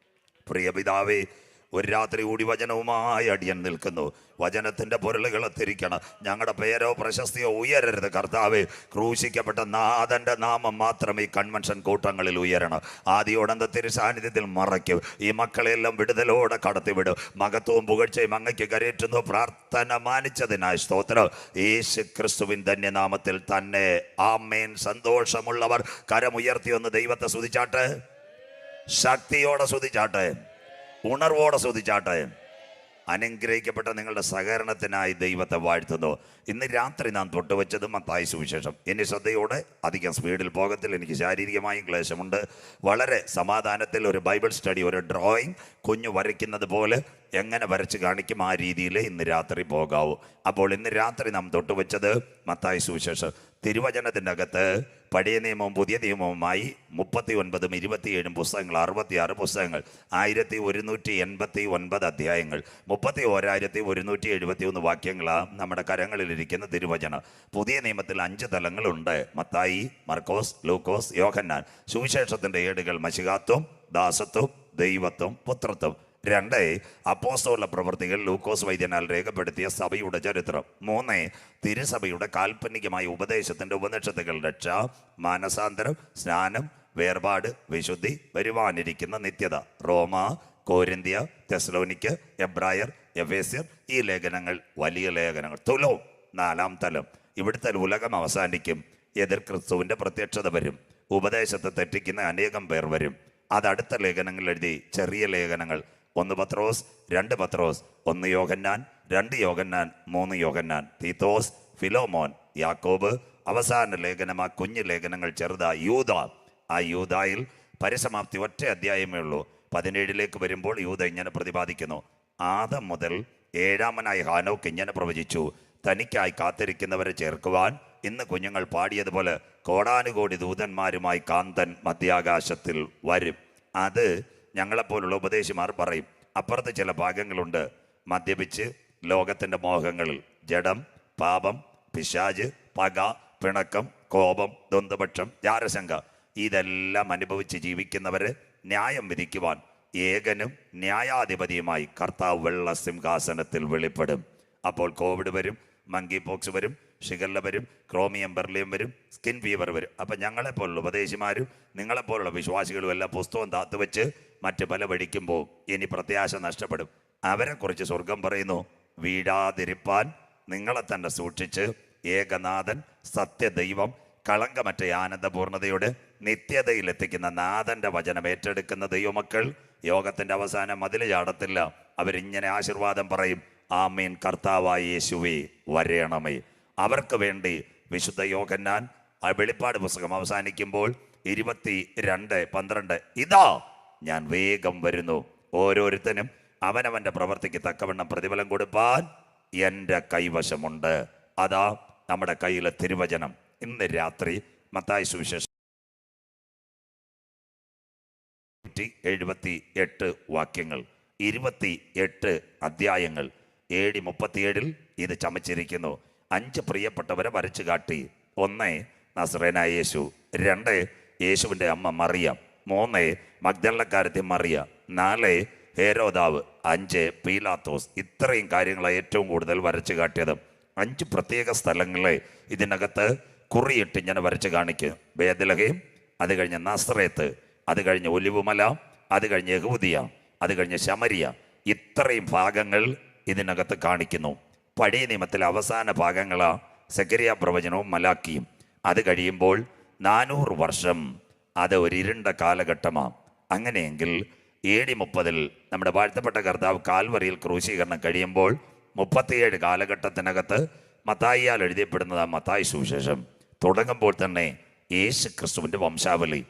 [SPEAKER 1] പ്രിയ പിതാവേ, ഒരു രാത്രി കൂടി വചനവുമായി അടിയൻ നിൽക്കുന്നു. വചനത്തിൻ്റെ പൊരുളുകൾ തിരിക്കണം. ഞങ്ങളുടെ പേരോ പ്രശസ്തിയോ ഉയരരുത് കർത്താവേ. ക്രൂശിക്കപ്പെട്ട നാഥൻ്റെ നാമം മാത്രം ഈ കൺവെൻഷൻ കൂട്ടങ്ങളിൽ ഉയരണം. ആദിയോടന്ത തിരുസാന്നിധ്യത്തിൽ മറയ്ക്കും. ഈ മക്കളെല്ലാം വിടുതലോടെ കടത്തിവിടും. മഹത്വവും പുകഴ്ചയും അങ്ങയ്ക്ക് കരയേറ്റുന്നു. പ്രാർത്ഥന മാനിച്ചതിനായി സ്തോത്രം. യേശു ക്രിസ്തുവിൻ ധന്യനാമത്തിൽ തന്നെ ആമേൻ. സന്തോഷമുള്ളവർ കരമുയർത്തി ഒന്ന് ദൈവത്തെ സ്തുതിച്ചാട്ടെ. ശക്തിയോടെ സ്തുതിച്ചാട്ടെ, ഉണർവോടെ സ്തുതിച്ചാട്ടെ. അനുഗ്രഹിക്കപ്പെട്ട നിങ്ങളുടെ സഹകരണത്തിനായി ദൈവത്തെ വാഴ്ത്തുന്നു. ഇന്ന് രാത്രി നാം തൊട്ടുവച്ചത് മത്തായി സുവിശേഷം. ഇനി ശ്രദ്ധയോടെ, അധികം സ്പീഡിൽ പോകത്തിൽ, എനിക്ക് ശാരീരികമായും ക്ലേശമുണ്ട്. വളരെ സമാധാനത്തിൽ ഒരു ബൈബിൾ സ്റ്റഡി, ഒരു ഡ്രോയിങ് കുഞ്ഞു വരയ്ക്കുന്നത് പോലെ എങ്ങനെ വരച്ച് കാണിക്കും ആ രീതിയിൽ ഇന്ന് രാത്രി പോകാവൂ. അപ്പോൾ ഇന്ന് രാത്രി നാം തൊട്ടുവച്ചത് മത്തായി സുവിശേഷം. തിരുവചനത്തിൻ്റെ അകത്ത് പഴയ നിയമവും പുതിയ നിയമവുമായി 39 27 പുസ്തകങ്ങൾ, 66 പുസ്തകങ്ങൾ, 1189 അധ്യായങ്ങൾ, 31,171 വാക്യങ്ങളാണ് നമ്മുടെ കരങ്ങളിലിരിക്കുന്ന തിരുവചനം. പുതിയ നിയമത്തിൽ 5 തലങ്ങളുണ്ട്: മത്തായി, മർക്കോസ്, ലൂക്കോസ്, യോഹന്നാൻ. സുവിശേഷത്തിൻ്റെ ഏടുകൾ മശിഹാത്വം, ദാസത്വം, ദൈവത്വം, പുത്രത്വം. 2 അപ്പോസ്തല പ്രവൃത്തികൾ, ലൂക്കോസ് വൈദ്യനാൽ രേഖപ്പെടുത്തിയ സഭയുടെ ചരിത്രം. 3 തിരുസഭയുടെ കാൽപ്പനികമായ ഉപദേശത്തിൻ്റെ ഉപനിഷത്തുകൾ, രക്ഷ, മാനസാന്തരം, സ്നാനം, വേർപാട്, വിശുദ്ധി, വരുവാനിരിക്കുന്ന നിത്യത. റോമ, കോരിന്ത്യ, തെസ്സലോനിക്ക്, എബ്രായർ, എഫേസ്യർ. ഈ ലേഖനങ്ങൾ വലിയ ലേഖനങ്ങൾ. തുലോ 4 തലം. ഇവിടുത്തെ ഉലകം അവസാനിക്കും. എതിർ ക്രിസ്തുവിൻ്റെ പ്രത്യക്ഷത വരും. ഉപദേശത്തെ തെറ്റിക്കുന്ന അനേകം പേർ വരും. അതടുത്ത ലേഖനങ്ങൾ എഴുതി. ചെറിയ ലേഖനങ്ങൾ: 1 പത്രോസ്, 2 പത്രോസ്, 1 യോഹന്നാൻ, 2 യോഹന്നാൻ, 3 യോഹന്നാൻ, തീത്തോസ്, ഫിലോമോൻ, യാക്കോബ്. അവസാന ലേഖനം, ആ കുഞ്ഞു ലേഖനങ്ങൾ ചെറുതാ, യൂദ. ആ യൂദായിൽ പരിസമാപ്തി ഒറ്റ അധ്യായമേ ഉള്ളൂ. 17 വരുമ്പോൾ യൂദ ഇങ്ങനെ പ്രതിപാദിക്കുന്നു: ആദം മുതൽ 7-ാമനായ ഹാനോക്ക് ഇങ്ങനെ പ്രവചിച്ചു, തനിക്കായി കാത്തിരിക്കുന്നവരെ ചേർക്കുവാൻ ഇന്ന് കുഞ്ഞുങ്ങൾ പാടിയതുപോലെ കോടാനുകോടി ദൂതന്മാരുമായി കാന്തൻ മധ്യാകാശത്തിൽ വരും. അത് ഞങ്ങളെപ്പോലുള്ള ഉപദേശിമാർ പറയും. അപ്പുറത്ത് ചില ഭാഗങ്ങളുണ്ട്: മദ്യപിച്ച് ലോകത്തിൻ്റെ മോഹങ്ങളിൽ, ജഡം, പാപം, പിശാച്, പക, പിണക്കം, കോപം, ദ്വന്ദ്വപക്ഷം, ജാരശങ്ക, ഇതെല്ലാം അനുഭവിച്ച് ജീവിക്കുന്നവരെ ന്യായം വിധിക്കുവാൻ ഏകനും ന്യായാധിപതിയുമായി കർത്താവ് വെള്ള സിംഹാസനത്തിൽ വെളിപ്പെടും. അപ്പോൾ കോവിഡ് വരും, മങ്കി പോക്സ് വരും, ഷിഗല്ല വരും, ക്രോമിയം ബെർലിയം വരും, സ്കിൻ ഫീവർ വരും. അപ്പം ഞങ്ങളെപ്പോലുള്ള ഉപദേശിമാരും നിങ്ങളെപ്പോലുള്ള വിശ്വാസികളും എല്ലാം പുസ്തകം താത്തുവെച്ച് മറ്റ് പല വഴിക്കുമ്പോൾ ഇനി പ്രത്യാശ നഷ്ടപ്പെടും. അവരെക്കുറിച്ച് സ്വർഗം പറയുന്നു: വീഴാതിരിപ്പാൻ നിങ്ങളെ തന്നെ സൂക്ഷിച്ച് ഏകനാഥൻ, സത്യദൈവം, കളങ്കമറ്റ ആനന്ദപൂർണതയോടെ നിത്യതയിലെത്തിക്കുന്ന നാഥൻ്റെ വചനം ഏറ്റെടുക്കുന്ന ദൈവമക്കൾ യോഗത്തിൻ്റെ അവസാനം മതിൽ ചാടത്തില്ല. അവരിങ്ങനെ ആശീർവാദം പറയും: ആമീൻ, കർത്താവായ യേശുവേ വരേണമേ. അവർക്ക് വേണ്ടി വിശുദ്ധ യോഹന്നാൻ വെളിപ്പാട് പുസ്തകം അവസാനിക്കുമ്പോൾ 22:12, ഇതാ ഞാൻ വേഗം വരുന്നു, ഓരോരുത്തനും അവനവൻ്റെ പ്രവൃത്തിക്ക് തക്കവണ്ണം പ്രതിഫലം കൊടുപ്പാൻ എൻ്റെ കൈവശമുണ്ട്. അതാ നമ്മുടെ കയ്യിലെ തിരുവചനം. ഇന്ന് രാത്രി മത്തായി സുവിശേഷം 78 വാക്യങ്ങൾ, 28 അധ്യായങ്ങൾ. AD 37 ഇത് ചമച്ചിരിക്കുന്നു. 5 പ്രിയപ്പെട്ടവരെ വരച്ചു കാട്ടി. 1 നസറേനായ യേശു, 2 യേശുവിൻ്റെ അമ്മ മറിയ, 3 മഗ്ദലക്കാരത്തി മറിയ, 4 ഹേരോദാവ്, 5 പീലാത്തോസ്. ഇത്രയും കാര്യങ്ങളെ ഏറ്റവും കൂടുതൽ വരച്ചു കാട്ടിയത്. 5 പ്രത്യേക സ്ഥലങ്ങളെ ഇതിനകത്ത് കുറിയിട്ട് ഇങ്ങനെ വരച്ച് കാണിക്കും. ബേത്ലഹേം, അത് കഴിഞ്ഞ് നസ്രേത്ത്, അത് കഴിഞ്ഞ് ഒലിവുമല, അത് കഴിഞ്ഞ് യഹൂദിയ, അത് കഴിഞ്ഞ് ശമരിയ. ഇത്രയും ഭാഗങ്ങൾ ഇതിനകത്ത് കാണിക്കുന്നു. പഴയ നിയമത്തിലെ അവസാന ഭാഗങ്ങളാണ് സെഖരിയ പ്രവചനവും മലാക്കിയും. അത് കഴിയുമ്പോൾ 400 വർഷം അത് ഒരു ഇരുണ്ട കാലഘട്ടമാണ്. അങ്ങനെയെങ്കിൽ AD 30 നമ്മുടെ വാഴ്ത്തപ്പെട്ട കർത്താവ് കാൽവറിയിൽ ക്രൂശീകരണം കഴിയുമ്പോൾ 37 കാലഘട്ടത്തിനകത്ത് മത്തായിയാൽ എഴുതിയപ്പെടുന്നത് മത്തായി സുവിശേഷം. തുടങ്ങുമ്പോൾ തന്നെ യേശു ക്രിസ്തുവിൻ്റെ വംശാവലി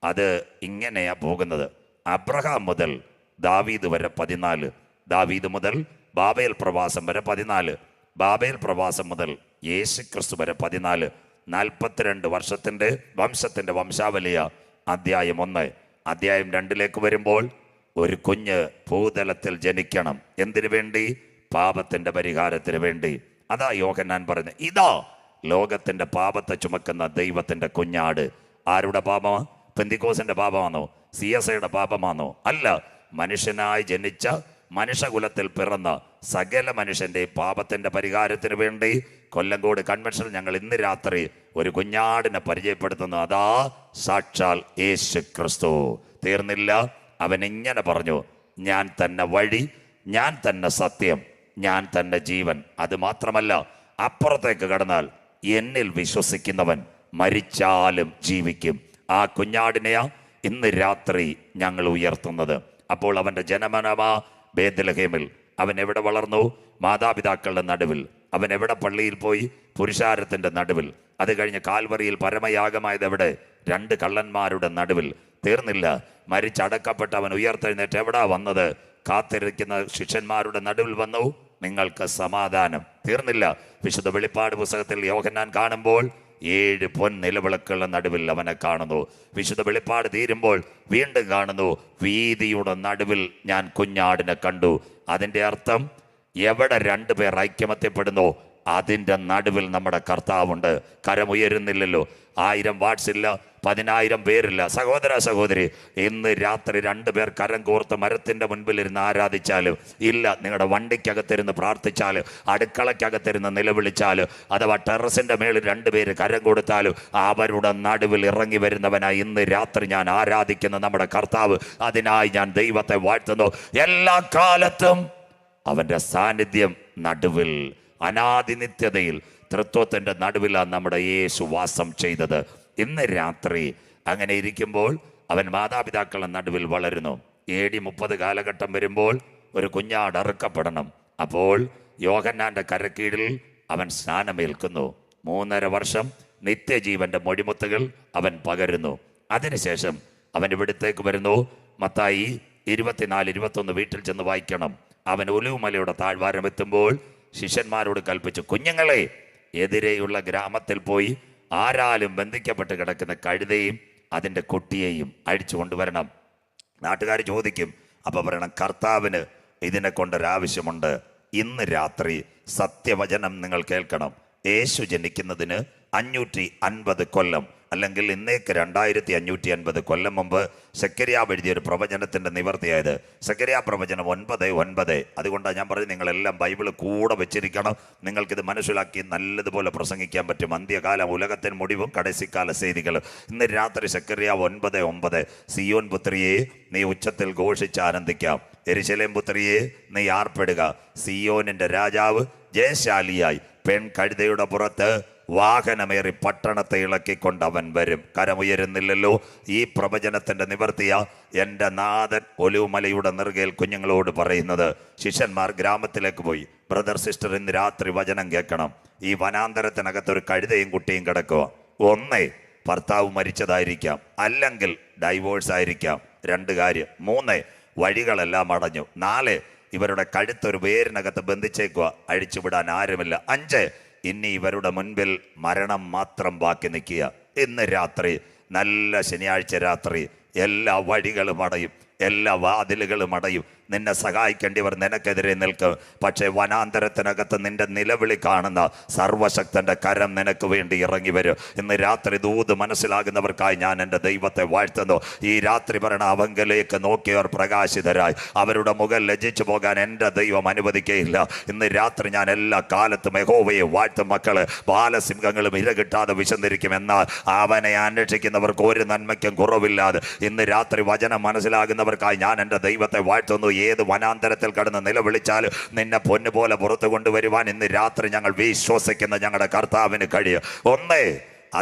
[SPEAKER 1] അത് ഇങ്ങനെയാണ് പോകുന്നത്. അബ്രഹാം മുതൽ ദാവീദ് വരെ 14, ദാവീദ് മുതൽ ബാബേൽ പ്രവാസം വരെ 14, ബാബേൽ പ്രവാസം മുതൽ യേശു ക്രിസ്തു വരെ 14. 42 വർഷത്തിൻ്റെ വംശത്തിൻ്റെ വംശാവലിയ അധ്യായം 1. അധ്യായം 2 വരുമ്പോൾ ഒരു കുഞ്ഞ് ഭൂതലത്തിൽ ജനിക്കണം. എന്തിനു വേണ്ടി? പാപത്തിൻ്റെ പരിഹാരത്തിന് വേണ്ടി. അതാ യോഹന്നാൻ പറഞ്ഞു: ഇതാ ലോകത്തിൻ്റെ പാപത്തെ ചുമക്കുന്ന ദൈവത്തിൻ്റെ കുഞ്ഞാട്. ആരുടെ പാപമാണ്? പെന്തിക്കോസിൻ്റെ പാപമാണോ? CSIയുടെ പാപമാണോ? അല്ല, മനുഷ്യനായി ജനിച്ച മനുഷ്യകുലത്തിൽ പിറന്ന സകല മനുഷ്യൻ്റെ പാപത്തിൻ്റെ പരിഹാരത്തിന് വേണ്ടി കൊല്ലങ്കോട് കൺവെൻഷനിൽ ഞങ്ങൾ ഇന്ന് രാത്രി ഒരു കുഞ്ഞാടിനെ പരിചയപ്പെടുത്തുന്നു. അതാ സാക്ഷാൽ യേശു ക്രിസ്തു. തീർന്നില്ല, അവൻ ഇങ്ങനെ പറഞ്ഞു: ഞാൻ തന്നെ വഴി, ഞാൻ തന്നെ സത്യം, ഞാൻ തന്നെ ജീവൻ. അത് മാത്രമല്ല, അപ്പുറത്തേക്ക് കടന്നാൽ എന്നിൽ വിശ്വസിക്കുന്നവൻ മരിച്ചാലും ജീവിക്കും. ആ കുഞ്ഞാടിനെയാ ഇന്ന് രാത്രി ഞങ്ങൾ ഉയർത്തുന്നത്. അപ്പോൾ അവൻ്റെ ജനമനമാ ബേത്ലഹേമിൽ, അവൻ എവിടെ വളർന്നു? മാതാപിതാക്കളുടെ നടുവിൽ. അവൻ എവിടെ പള്ളിയിൽ പോയി? പുരുഷാരത്തിൻ്റെ നടുവിൽ. അത് കഴിഞ്ഞ് കാൽവറിയിൽ പരമയാഗമായത് എവിടെ? 2 കള്ളന്മാരുടെ നടുവിൽ. തീർന്നില്ല, മരിച്ചടക്കപ്പെട്ട് അവൻ ഉയർത്തെഴുന്നേറ്റ് എവിടാ വന്നത്? കാത്തിരിക്കുന്ന ശിഷ്യന്മാരുടെ നടുവിൽ വന്നു. നിങ്ങൾക്ക് സമാധാനം. തീർന്നില്ല, വിശുദ്ധ വെളിപ്പാട് പുസ്തകത്തിൽ യോഹന്നാൻ കാണുമ്പോൾ 7 പൊൻ നിലവിളക്കുകളുടെ നടുവിൽ അവനെ കാണുന്നു. വിശുദ്ധ വെളിപ്പാട് തീരുമ്പോൾ വീണ്ടും കാണുന്നു, വീതിയുടെ നടുവിൽ ഞാൻ കുഞ്ഞാടിനെ കണ്ടു. അതിൻ്റെ അർത്ഥം എവിടെ 2 പേർ ഐക്യമത്യപ്പെടുന്നു അതിൻ്റെ നടുവിൽ നമ്മുടെ കർത്താവുണ്ട്. കരമുയരുന്നില്ലല്ലോ, 1000 വാട്ട്സ് ഇല്ല, 10,000 പേരില്ല. സഹോദര സഹോദരി, ഇന്ന് രാത്രി 2 പേർ കരം കോർത്ത് മരത്തിൻ്റെ മുൻപിലിരുന്ന് ആരാധിച്ചാലും ഇല്ല, നിങ്ങളുടെ വണ്ടിക്കകത്തിരുന്ന് പ്രാർത്ഥിച്ചാലും അടുക്കളയ്ക്കകത്തിരുന്ന് നിലവിളിച്ചാലും അഥവാ ടെറസിൻ്റെ മേളിൽ 2 പേര് കരം കൊടുത്താലും അവരുടെ നടുവിൽ ഇറങ്ങി വരുന്നവനായി ഇന്ന് രാത്രി ഞാൻ ആരാധിക്കുന്ന നമ്മുടെ കർത്താവ്. അതിനായി ഞാൻ ദൈവത്തെ വാഴ്ത്തുന്നു. എല്ലാ കാലത്തും അവൻ്റെ സാന്നിധ്യം നടുവിൽ, അനാദിനിത്യതയിൽ തൃത്വത്തിൻ്റെ നടുവിലാണ് നമ്മുടെ യേശു വാസം ചെയ്തത്. ഇന്ന് രാത്രി അങ്ങനെ ഇരിക്കുമ്പോൾ അവൻ മാതാപിതാക്കളുടെ നടുവിൽ വളരുന്നു. AD 30 കാലഘട്ടം വരുമ്പോൾ ഒരു കുഞ്ഞാട് അറുക്കപ്പെടണം. അപ്പോൾ യോഹന്നാൻ്റെ കരക്കീഴിൽ അവൻ സ്നാനമേൽക്കുന്നു. 3.5 വർഷം നിത്യജീവന്റെ മൊഴിമുത്തുകൾ അവൻ പകരുന്നു. അതിനുശേഷം അവൻ ഇവിടത്തേക്ക് വരുന്നു. മത്തായി 24-21 വീട്ടിൽ ചെന്ന് വായിക്കണം. അവൻ ഒലിവുമലയുടെ താഴ്വാരം എത്തുമ്പോൾ ശിഷ്യന്മാരോട് കൽപ്പിച്ചു, കുഞ്ഞുങ്ങളെ എതിരെയുള്ള ഗ്രാമത്തിൽ പോയി ആരാലും ബന്ധിക്കപ്പെട്ട് കിടക്കുന്ന കഴുതയും അതിൻ്റെ കുട്ടിയെയും അഴിച്ചു കൊണ്ടുവരണം. നാട്ടുകാർ ചോദിക്കും, അപ്പോൾ പറയണം, കർത്താവിന് ഇതിനെ കൊണ്ടൊരാവശ്യമുണ്ട്. ഇന്ന് രാത്രി സത്യവചനം നിങ്ങൾ കേൾക്കണം. യേശു ജനിക്കുന്നതിന് 550 കൊല്ലം അല്ലെങ്കിൽ ഇന്നേക്ക് 2550 കൊല്ലം മുമ്പ് സെക്കരിയാവ് എഴുതിയൊരു പ്രവചനത്തിൻ്റെ നിവർത്തിയായത്. സെക്കരിയാ പ്രവചനം 9:9. അതുകൊണ്ടാണ് ഞാൻ പറഞ്ഞത് നിങ്ങളെല്ലാം ബൈബിൾ കൂടെ വെച്ചിരിക്കണം. നിങ്ങൾക്കിത് മനസ്സിലാക്കി നല്ലതുപോലെ പ്രസംഗിക്കാൻ പറ്റും. അന്ത്യകാലം, ഉലകത്തിന് മുടിവും കടസിക്കാല ചെയ്തികളും. ഇന്ന് രാത്രി സെക്കരിയാവ് 9:9. സിയോൻ പുത്രിയെ നീ ഉച്ചത്തിൽ ഘോഷിച്ച് ആനന്ദിക്കാം, യെരൂശലേം പുത്രിയെ നീ ആർപ്പെടുക. സിയോനിൻ്റെ രാജാവ് ജയശാലിയായി പെൺ കഴുതയുടെ പുറത്ത് വാഹനമേറി പട്ടണത്തെ ഇളക്കിക്കൊണ്ട് അവൻ വരും. കരമുയരുന്നില്ലല്ലോ. ഈ പ്രവചനത്തിൻ്റെ നിവർത്തിയ എൻ്റെ നാഥൻ ഒലിവുമലയുടെ നെറുകയിൽ കുഞ്ഞുങ്ങളോട് പറയുന്നത്. ശിഷ്യന്മാർ ഗ്രാമത്തിലേക്ക് പോയി. ബ്രദർ സിസ്റ്റർ, ഇന്ന് രാത്രി വചനം കേൾക്കണം. ഈ വനാന്തരത്തിനകത്തൊരു കഴുതയും കുട്ടിയും കിടക്കുക. ഒന്നേ ഭർത്താവ് മരിച്ചതായിരിക്കാം, അല്ലെങ്കിൽ ഡൈവോഴ്സ് ആയിരിക്കാം. 2 കാര്യം. 3 വഴികളെല്ലാം അടഞ്ഞു. 4 ഇവരുടെ കഴുത്തൊരു വേരിനകത്ത് ബന്ധിച്ചേക്കുക, അഴിച്ചുവിടാൻ ആരുമില്ല. 5 ഇനി ഇവരുടെ മുൻപിൽ മരണം മാത്രം ബാക്കി നിൽക്കുക. ഇന്ന് രാത്രി, നല്ല ശനിയാഴ്ച രാത്രി, എല്ലാ വഴികളും അടയും, എല്ലാ വാതിലുകളും അടയും. നിന്നെ സഹായിക്കേണ്ടിവർ നിനക്കെതിരെ നിൽക്കും. പക്ഷേ വനാന്തരത്തിനകത്ത് നിന്റെ നിലവിളി കാണുന്ന സർവശക്തന്റെ കരം നിനക്ക് വേണ്ടി ഇറങ്ങി വരും. ഇന്ന് രാത്രി ദൂത് മനസ്സിലാകുന്നവർക്കായി ഞാൻ എൻ്റെ ദൈവത്തെ വാഴ്ത്തുന്നു. ഈ രാത്രി ഭരണ അവങ്കലേക്ക് നോക്കിയവർ പ്രകാശിതരായി അവരുടെ മുഖം ലജ്ജിച്ചു പോകാൻ എൻ്റെ ദൈവം അനുവദിക്കുകയില്ല. ഇന്ന് രാത്രി ഞാൻ എല്ലാ കാലത്തും യഹോവയെ വാഴ്ത്തും. മക്കള് ബാലസിംഹങ്ങളും ഇര കിട്ടാതെ വിശന്നിരിക്കും, എന്നാൽ അവനെ അന്വേഷിക്കുന്നവർക്ക് ഒരു നന്മയ്ക്കും കുറവില്ലാതെ. ഇന്ന് രാത്രി വചനം മനസ്സിലാകുന്നവർക്കായി ഞാൻ എൻ്റെ ദൈവത്തെ വാഴ്ത്തുന്നു. ഏത് വനാന്തരത്തിൽ കടന്ന് നിലവിളിച്ചാലും നിന്നെ പൊന്നുപോലെ പുറത്തു കൊണ്ടുവരുവാൻ ഇന്ന് രാത്രി ഞങ്ങൾ വിശ്വസിക്കുന്ന ഞങ്ങളുടെ കർത്താവിന് കഴിയും. ഒന്നേ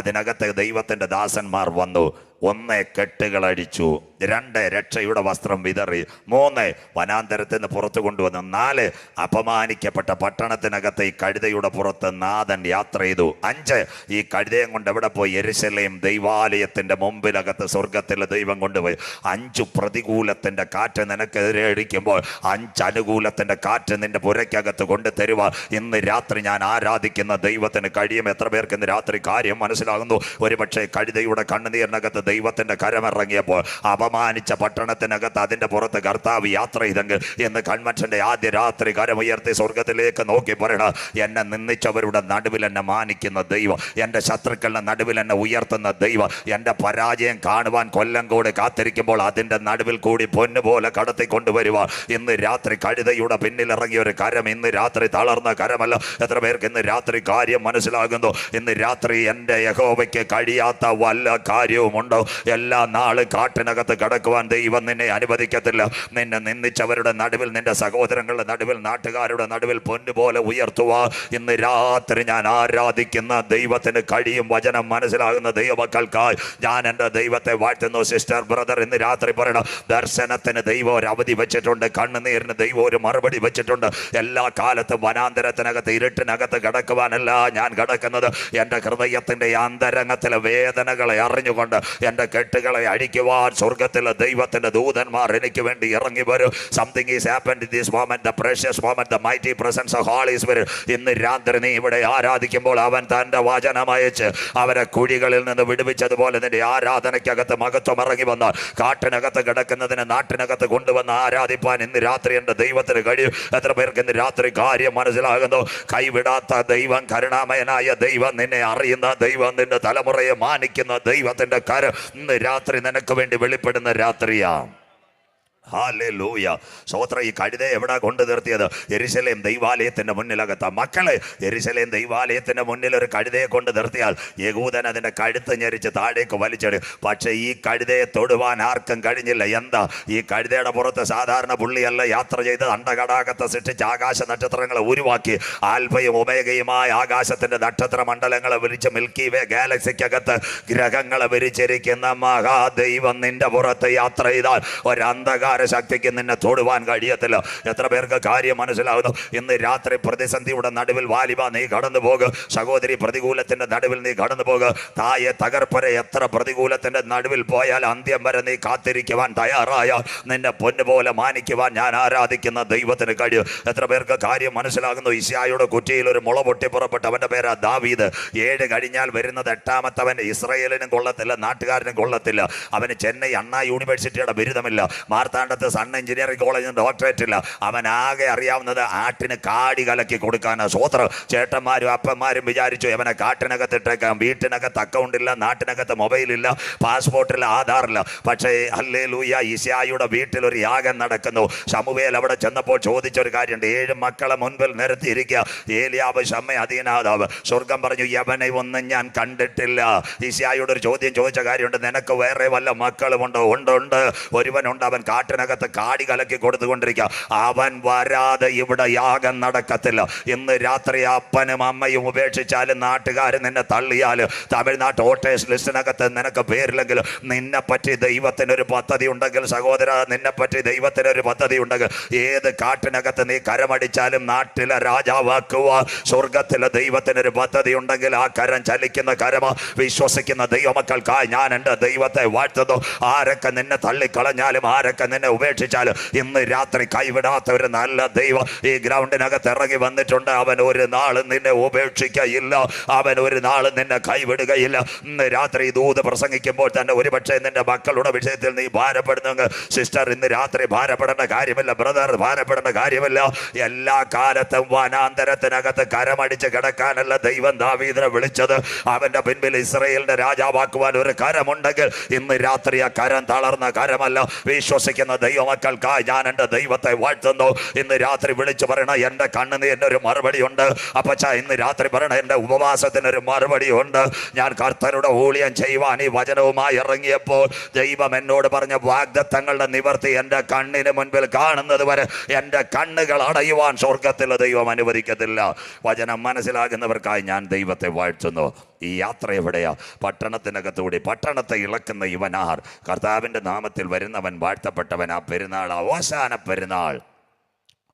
[SPEAKER 1] അതിനകത്ത് ദൈവത്തിൻ്റെ ദാസന്മാർ വന്നു. 1 കെട്ടുകളടിച്ചു, 2 രക്ഷയുടെ വസ്ത്രം വിതറി, 3 വനാന്തരത്തിൽ നിന്ന് പുറത്തു കൊണ്ടുവന്നു, 4 അപമാനിക്കപ്പെട്ട പട്ടണത്തിനകത്ത് ഈ കഴുതയുടെ പുറത്ത് നാഥൻ യാത്ര ചെയ്തു. 5 ഈ കഴുതയും കൊണ്ട് എവിടെ പോയി? യെരൂശലേം ദൈവാലയത്തിൻ്റെ മുമ്പിനകത്ത് സ്വർഗത്തിലെ ദൈവം കൊണ്ടുപോയി. 5 പ്രതികൂലത്തിൻ്റെ കാറ്റ് നിനക്കെതിരെ അടിക്കുമ്പോൾ 5 അനുകൂലത്തിൻ്റെ കാറ്റ് നിന്റെ പുരയ്ക്കകത്ത് കൊണ്ട് തരുക. ഇന്ന് രാത്രി ഞാൻ ആരാധിക്കുന്ന ദൈവത്തിന് കഴിയും. എത്ര പേർക്ക് ഇന്ന് രാത്രി കാര്യം മനസ്സിലാകുന്നു? ഒരുപക്ഷെ കഴുതയുടെ കണ്ണുനീരിനകത്ത് ദൈവത്തിന്റെ കരമിറങ്ങിയപ്പോൾ അപമാനിച്ച പട്ടണത്തിനകത്ത് അതിന്റെ പുറത്ത് കർത്താവ് യാത്ര ചെയ്തെങ്കിൽ ഇന്ന് കൺവെൻഷന്റെ ആദ്യ രാത്രി കരമുയർത്തി സ്വർഗത്തിലേക്ക് നോക്കി പറയണം, എന്നെ നിന്ദിച്ചവരുടെ നടുവിൽ എന്നെ മാനിക്കുന്ന ദൈവം, എൻ്റെ ശത്രുക്കളുടെ നടുവിൽ എന്നെ ഉയർത്തുന്ന ദൈവം, എൻ്റെ പരാജയം കാണുവാൻ കൊല്ലം കൂടി കാത്തിരിക്കുമ്പോൾ അതിൻ്റെ നടുവിൽ കൂടി പൊന്നുപോലെ കടത്തിക്കൊണ്ടുവരുക. ഇന്ന് രാത്രി കഴുതയുടെ പിന്നിലിറങ്ങിയ ഒരു കരം ഇന്ന് രാത്രി തളർന്ന കരമല്ല. എത്ര പേർക്ക് ഇന്ന് രാത്രി കാര്യം മനസ്സിലാകുന്നു? ഇന്ന് രാത്രി എൻ്റെ യഹോവയ്ക്ക് കഴിയാത്ത വല്ല കാര്യവുമുണ്ടോ? എല്ലാ നാള് കാട്ടിനകത്ത് കടക്കുവാൻ ദൈവം നിന്നെ അനുവദിക്കത്തില്ല. നിന്നെ നിന്ദിച്ചവരുടെ നടുവിൽ, നിന്റെ സഹോദരങ്ങളുടെ നടുവിൽ, നാട്ടുകാരുടെ നടുവിൽ പൊന്നുപോലെ ഉയർത്തുവാ ഇന്ന് രാത്രി ഞാൻ ആരാധിക്കുന്ന ദൈവത്തിന് കഴിയും. വചനം മനസ്സിലാകുന്ന ദൈവമക്കൾക്കായി ഞാൻ എൻ്റെ ദൈവത്തെ വാഴ്ത്തുന്നു. സിസ്റ്റർ, ബ്രദർ, ഇന്ന് രാത്രി പറയണം, ദർശനത്തിന് ദൈവം ഒരു അവധി വെച്ചിട്ടുണ്ട്, കണ്ണുനീരിന് ദൈവം ഒരു മറുപടി വെച്ചിട്ടുണ്ട്. എല്ലാ കാലത്തും വനാന്തരത്തിനകത്ത് ഇരുട്ടിനകത്ത് കിടക്കുവാനല്ല ഞാൻ കിടക്കുന്നത്. എൻ്റെ ഹൃദയത്തിൻ്റെ അന്തരംഗത്തിലെ വേദനകളെ അറിഞ്ഞുകൊണ്ട് എൻ്റെ കെട്ടുകളെ അഴിക്കുവാൻ സ്വർഗത്തിലെ ദൈവത്തിൻ്റെ ദൂതന്മാർ എനിക്ക് വേണ്ടി ഇറങ്ങി വരും. Something is happened in this moment, the precious moment, the mighty presence of holy spirit. ഇന്ന് രാത്രി നീ ഇവിടെ ആരാധിക്കുമ്പോൾ അവൻ തൻ്റെ വചനം അയച്ച് അവരെ കുഴികളിൽ നിന്ന് വിടുവിച്ചതുപോലെ നിന്റെ ആരാധനയ്ക്കകത്ത് മഹത്വം ഇറങ്ങി വന്നാൽ കാട്ടിനകത്ത് കിടക്കുന്നതിന് നാട്ടിനകത്ത് കൊണ്ടുവന്ന് ആരാധിപ്പാൻ ഇന്ന് രാത്രി എൻ്റെ ദൈവത്തിന് കഴിയും. എത്ര പേർക്ക് ഇന്ന് രാത്രി കാര്യം മനസ്സിലാകുന്നു? കൈവിടാത്ത ദൈവം, കരുണാമയനായ ദൈവം, നിന്നെ അറിയുന്ന ദൈവം, നിന്റെ തലമുറയെ മാനിക്കുന്ന ദൈവത്തിൻ്റെ കരം ഇന്ന് രാത്രി നിനക്ക് വേണ്ടി വെളിപ്പെടുന്ന രാത്രിയാണ്. ഹല്ലേലൂയ. സ്തോത്രം. ഈ കഴുത എവിടെ കൊണ്ടു നിർത്തിയത്? യെരുശലേം ദൈവാലയത്തിന്റെ മുന്നിലകത്ത. മക്കളെ, യെരുശലേം ദൈവാലയത്തിന്റെ മുന്നിൽ ഒരു കഴുതയെ കൊണ്ട് നിർത്തിയാൽ യഹൂദൻ അതിന്റെ കഴുത്ത് ഞെരിച്ച് താഴേക്ക് വലിച്ചെടുക്കും. പക്ഷെ ഈ കഴുതയെ തൊടുവാൻ ആർക്കും കഴിഞ്ഞില്ല. എന്താ? ഈ കഴുതയുടെ പുറത്ത് സാധാരണ പുള്ളിയല്ല യാത്ര ചെയ്ത് അണ്ടകടാകത്തെ സൃഷ്ടിച്ച് ആകാശ നക്ഷത്രങ്ങളെ ഉരുവാക്കി ആൽഫയും ഒമേഗയുമായ ആകാശത്തിന്റെ നക്ഷത്ര മണ്ഡലങ്ങളെ വിരിച്ച് മിൽക്കി വേ ഗാലക്സിക്കകത്ത് ഗ്രഹങ്ങളെ വിരിച്ചിരിക്കുന്ന മഹാദൈവം നിന്റെ പുറത്ത് യാത്ര ചെയ്താൽ ഒരന്ധകാര ശക്തിക്ക് നിന്നെ തൊടുവാൻ കഴിയത്തില്ല. എത്ര പേർക്ക് കാര്യം മനസ്സിലാകുന്നു? ഇന്ന് രാത്രി പ്രതിസന്ധിയുടെ നടുവിൽ വാലിബ നീ കടന്നു പോകുക. സഹോദരി, പ്രതികൂലത്തിന്റെ നടുവിൽ നീ കടന്നു പോകുക. തായെ തകർപ്പരെ എത്ര പ്രതികൂലത്തിന്റെ നടുവിൽ പോയാൽ അന്ത്യം വരെ നീ കാത്തിരിക്കുവാൻ തയ്യാറായാൽ നിന്നെ പൊന്നുപോലെ മാനിക്കുവാൻ ഞാൻ ആരാധിക്കുന്ന ദൈവത്തിന് കഴിയും. എത്ര പേർക്ക് കാര്യം മനസ്സിലാകുന്നു? ഇശായുടെ കുറ്റിയിൽ ഒരു മുള പൊട്ടി പുറപ്പെട്ട അവന്റെ പേരാ ദാവീദ്. 7 കഴിഞ്ഞാൽ വരുന്നത് 8ാമത്തവൻ. ഇസ്രായേലിനും കൊള്ളത്തില്ല, നാട്ടുകാരനും കൊള്ളത്തില്ല. അവന് ചെന്നൈ അണ്ണാ യൂണിവേഴ്സിറ്റിയുടെ ബിരുദമില്ല, മാർത്താണ്ഡത്ത് സൺ എഞ്ചിനീയറിംഗ് കോളേജിന് ഡോക്ടറേറ്റ് ഇല്ല. അവൻ ആകെ അറിയാവുന്നത് ആട്ടിന് കാടി കലക്കി കൊടുക്കാനാണ്. സ്വോത്രം. ചേട്ടന്മാരും അപ്പന്മാരും വിചാരിച്ചു അവനെ കാട്ടിനകത്തിട്ടേക്കാം. വീട്ടിനകത്ത് അക്കൗണ്ടില്ല, നാട്ടിനകത്ത് മൊബൈലില്ല, പാസ്പോർട്ടില്ല, ആധാറില്ല. പക്ഷേ ഹല്ലേലൂയ, ഇശായിയുടെ വീട്ടിൽ ഒരു യാഗം നടക്കുന്നു. ശമൂവേൽ അവിടെ ചെന്നപ്പോൾ ചോദിച്ചൊരു കാര്യമുണ്ട്. 7 മക്കളെ മുൻപിൽ നിരത്തിയിരിക്കുക. ഏലിയാവ്, ശമ്മ, അദീനാദാവ്. സ്വർഗം പറഞ്ഞു, യവനെ ഒന്നും ഞാൻ കണ്ടിട്ടില്ല. ഇശായിയോട് ഒരു ചോദ്യം ചോദിച്ച കാര്യമുണ്ട്. നിനക്ക് വേറെ വല്ല മക്കളുമുണ്ടോ? ഉണ്ട്. ഒരുവനുണ്ട്. അവൻ കാട്ടിനകത്ത് കാടി കലക്കി കൊടുത്തുകൊണ്ടിരിക്കുക. അവൻ വരാതെ ഇവിടെ യാഗം നടക്കത്തില്ല. ഇന്ന് രാത്രി അപ്പനും അമ്മയും ഉപേക്ഷിച്ചാലും നാട്ടുകാർ നിന്നെ തള്ളിയാലും തമിഴ്നാട്ട് വോട്ടേഴ്സ് ലിസ്റ്റിനകത്ത് നിനക്ക് പേരില്ലെങ്കിലും നിന്നെപ്പറ്റി ദൈവത്തിനൊരു പദ്ധതി ഉണ്ടെങ്കിൽ, സഹോദര, നിന്നെപ്പറ്റി ദൈവത്തിനൊരു പദ്ധതി ഉണ്ടെങ്കിൽ ഏത് കാട്ടിനകത്ത് നീ കരമടിച്ചാലും നാട്ടിലെ രാജാവാക്കുക. സ്വർഗത്തിലെ ദൈവത്തിനൊരു പദ്ധതി ഉണ്ടെങ്കിൽ ആ കരം ചലിക്കുന്ന കരമ. വിശ്വസിക്കുന്ന ദൈവമക്കൾക്കായി ഞാൻ എൻ്റെ ദൈവത്തെ വാഴ്ത്തുന്നു. ആരൊക്കെ നിന്നെ തള്ളിക്കളഞ്ഞാലും, ആരൊക്കെ നിന്നെ ഉപേക്ഷിച്ചാലും, ഇന്ന് രാത്രി കൈവിടാത്ത ഒരു നല്ല ദൈവം ഈ ഗ്രൗണ്ടിനകത്ത് ഇറങ്ങി വന്നിട്ടുണ്ട്. അവൻ ഒരു നാളും നിന്നെ ഉപേക്ഷിക്കയില്ല, അവൻ ഒരു നാളും നിന്നെ കൈവിടുകയില്ല. ഇന്ന് രാത്രി ദൂത് പ്രസംഗിക്കുമ്പോൾ തന്നെ ഒരുപക്ഷെ നിന്റെ മക്കളുടെ വിഷയത്തിൽ നീ ഭാരപ്പെടുന്നെങ്കിൽ, സിസ്റ്റർ, ഇന്ന് രാത്രി ഭാരപ്പെടേണ്ട കാര്യമില്ല. ബ്രദർ, ഭാരപ്പെടേണ്ട കാര്യമില്ല. എല്ലാ കാലത്തും വനാന്തരത്തിനകത്ത് കരമടിച്ച് കിടക്കാനല്ല ദൈവം ദാവീദിനെ വിളിച്ചത്. അവന്റെ പിൻപിൽ ഇസ്രായേലിന്റെ രാജാവാക്കുവാൻ ഒരു കരമുണ്ടെങ്കിൽ ഇന്ന് രാത്രി ആ കരം തളർന്ന കരമല്ല. വിശ്വസിക്കുന്ന ദൈവമക്കൾക്കായി ഞാൻ എൻ്റെ ദൈവത്തെ വാഴ്ത്തുന്നു. ഇന്ന് രാത്രി വിളിച്ചു പറയണ എൻ്റെ കണ്ണുനീരിന് ഒരു മറുപടി ഉണ്ട്. അപ്പച്ച, ഇന്ന് രാത്രി പറയണ എൻ്റെ ഉപവാസത്തിനൊരു മറുപടി ഉണ്ട്. ഞാൻ കർത്തരുടെ ഊഴിയം ചെയ്യുവാൻ ഈ വചനവുമായി ഇറങ്ങിയപ്പോൾ ദൈവം എന്നോട് പറഞ്ഞ വാഗ്ദത്തങ്ങളുടെ നിവർത്തി എൻ്റെ കണ്ണിന് മുൻപിൽ കാണുന്നത് വരെ എൻ്റെ കണ്ണുകൾ അടയുവാൻ സ്വർഗത്തിലെ ദൈവം അനുവദിക്കത്തില്ല. വചനം മനസ്സിലാകുന്നവർക്കായി ഞാൻ ദൈവത്തെ വാഴ്ത്തുന്നു. ഈ യാത്ര എവിടെയാ? പട്ടണത്തിനകത്തൂടി. പട്ടണത്തെ ഇളക്കുന്ന ഇവനാർ. കർത്താവിൻ്റെ നാമത്തിൽ വരുന്നവൻ വാഴ്ത്തപ്പെട്ടവൻ. ആ പെരുന്നാൾ, ഓശാന പെരുന്നാൾ.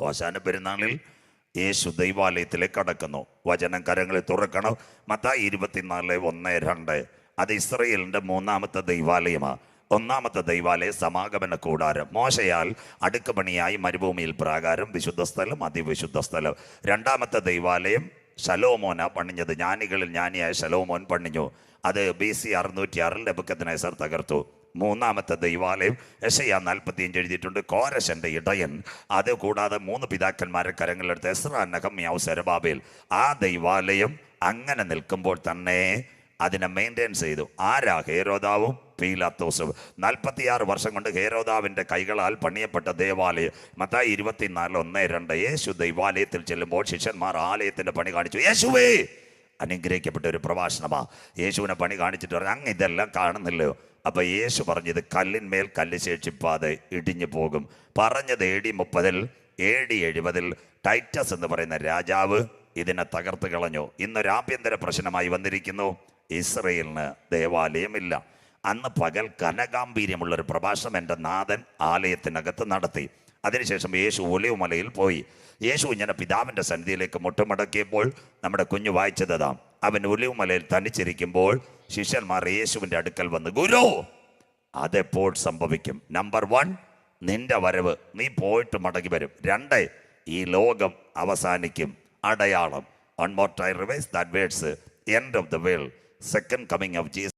[SPEAKER 1] ഓശാന പെരുന്നാളിൽ യേശു ദൈവാലയത്തിലേക്ക് കടക്കുന്നു. വചനം കരങ്ങളിൽ തുറക്കണം. മത്തായി 24:1-2. അത് ഇസ്രായേലിൻ്റെ 3ാമത്തെ ദൈവാലയമാണ്. 1ാമത്തെ ദൈവാലയ സമാഗമന കൂടാരം. മോശയാൽ അടുക്കുപണിയായി മരുഭൂമിയിൽ പ്രാകാരം, വിശുദ്ധ സ്ഥലം, അതിവിശുദ്ധ സ്ഥലം. 2ാമത്തെ ദൈവാലയം ശലോമോന പണിഞ്ഞത്. ജ്ഞാനികളിൽ ജ്ഞാനിയായ ശലോമോൻ പണിഞ്ഞു. അത് BC 606 നെബൂഖദ്നേസർ തകർത്തു. 3ാമത്തെ ദൈവാലയം യെശയ്യാ 45 എഴുതിയിട്ടുണ്ട്. കോരശന്റെ ഇടയൻ. അത് കൂടാതെ 3 പിതാക്കന്മാരെ കരങ്ങളിലെടുത്ത് എസ്രാ, നെഹമ്യാവ്, സെരുബ്ബാബേൽ. ആ ദൈവാലയം അങ്ങനെ നിൽക്കുമ്പോൾ തന്നെ അതിനെ മെയിൻറ്റെയിൻസ് ചെയ്തു. ആരാ? ഹേരോദാവും പീലാത്തോസും. 46 വർഷം കൊണ്ട് ഹേരോദാവിൻ്റെ കൈകളാൽ പണിയപ്പെട്ട ദേവാലയം. മത്തായി 24:1-2. യേശു ദൈവാലയത്തിൽ ചെല്ലുമ്പോൾ ശിഷ്യന്മാർ ആലയത്തിൻ്റെ പണി കാണിച്ചു. യേശുവേ, അനുഗ്രഹിക്കപ്പെട്ട ഒരു പ്രഭാഷണമാണ്. യേശുവിനെ പണി കാണിച്ചിട്ട് പറഞ്ഞു, അങ്ങ് ഇതെല്ലാം കാണുന്നില്ലയോ? അപ്പോൾ യേശു പറഞ്ഞത് കല്ലിന്മേൽ കല്ല് ശേഷിപ്പാതെ ഇടിഞ്ഞു പോകും. പറഞ്ഞത് AD 30 AD 70 ടൈറ്റസ് എന്ന് പറയുന്ന രാജാവ് ഇതിനെ തകർത്ത് കളഞ്ഞു. ഇന്നൊരു ആഭ്യന്തര പ്രശ്നമായി വന്നിരിക്കുന്നു. ഇസ്രയേലിന് ദേവാലയമില്ല. അന്ന് പകൽ കനകാംബീര്യമുള്ളൊരു പ്രഭാഷണം എൻ്റെ നാഥൻ ആലയത്തിനകത്ത് നടത്തി. അതിനുശേഷം യേശു ഒലിവ് മലയിൽ പോയി. യേശു ഇങ്ങനെ പിതാവിൻ്റെ സന്നിധിയിലേക്ക് മുട്ടുമടക്കിയപ്പോൾ നമ്മുടെ കുഞ്ഞു വായിച്ചതാം. അവൻ ഒലിവ് മലയിൽ തനിച്ചിരിക്കുമ്പോൾ ശിഷ്യന്മാർ യേശുവിൻ്റെ അടുക്കൽ വന്ന്, ഗുരു, അതെപ്പോൾ സംഭവിക്കും? നമ്പർ 1, നിന്റെ വരവ്, നീ പോയിട്ട് മടങ്ങി വരും. 2, ഈ ലോകം അവസാനിക്കും. അടയാളം. One more time revise that words. End of the world, second coming of Jesus.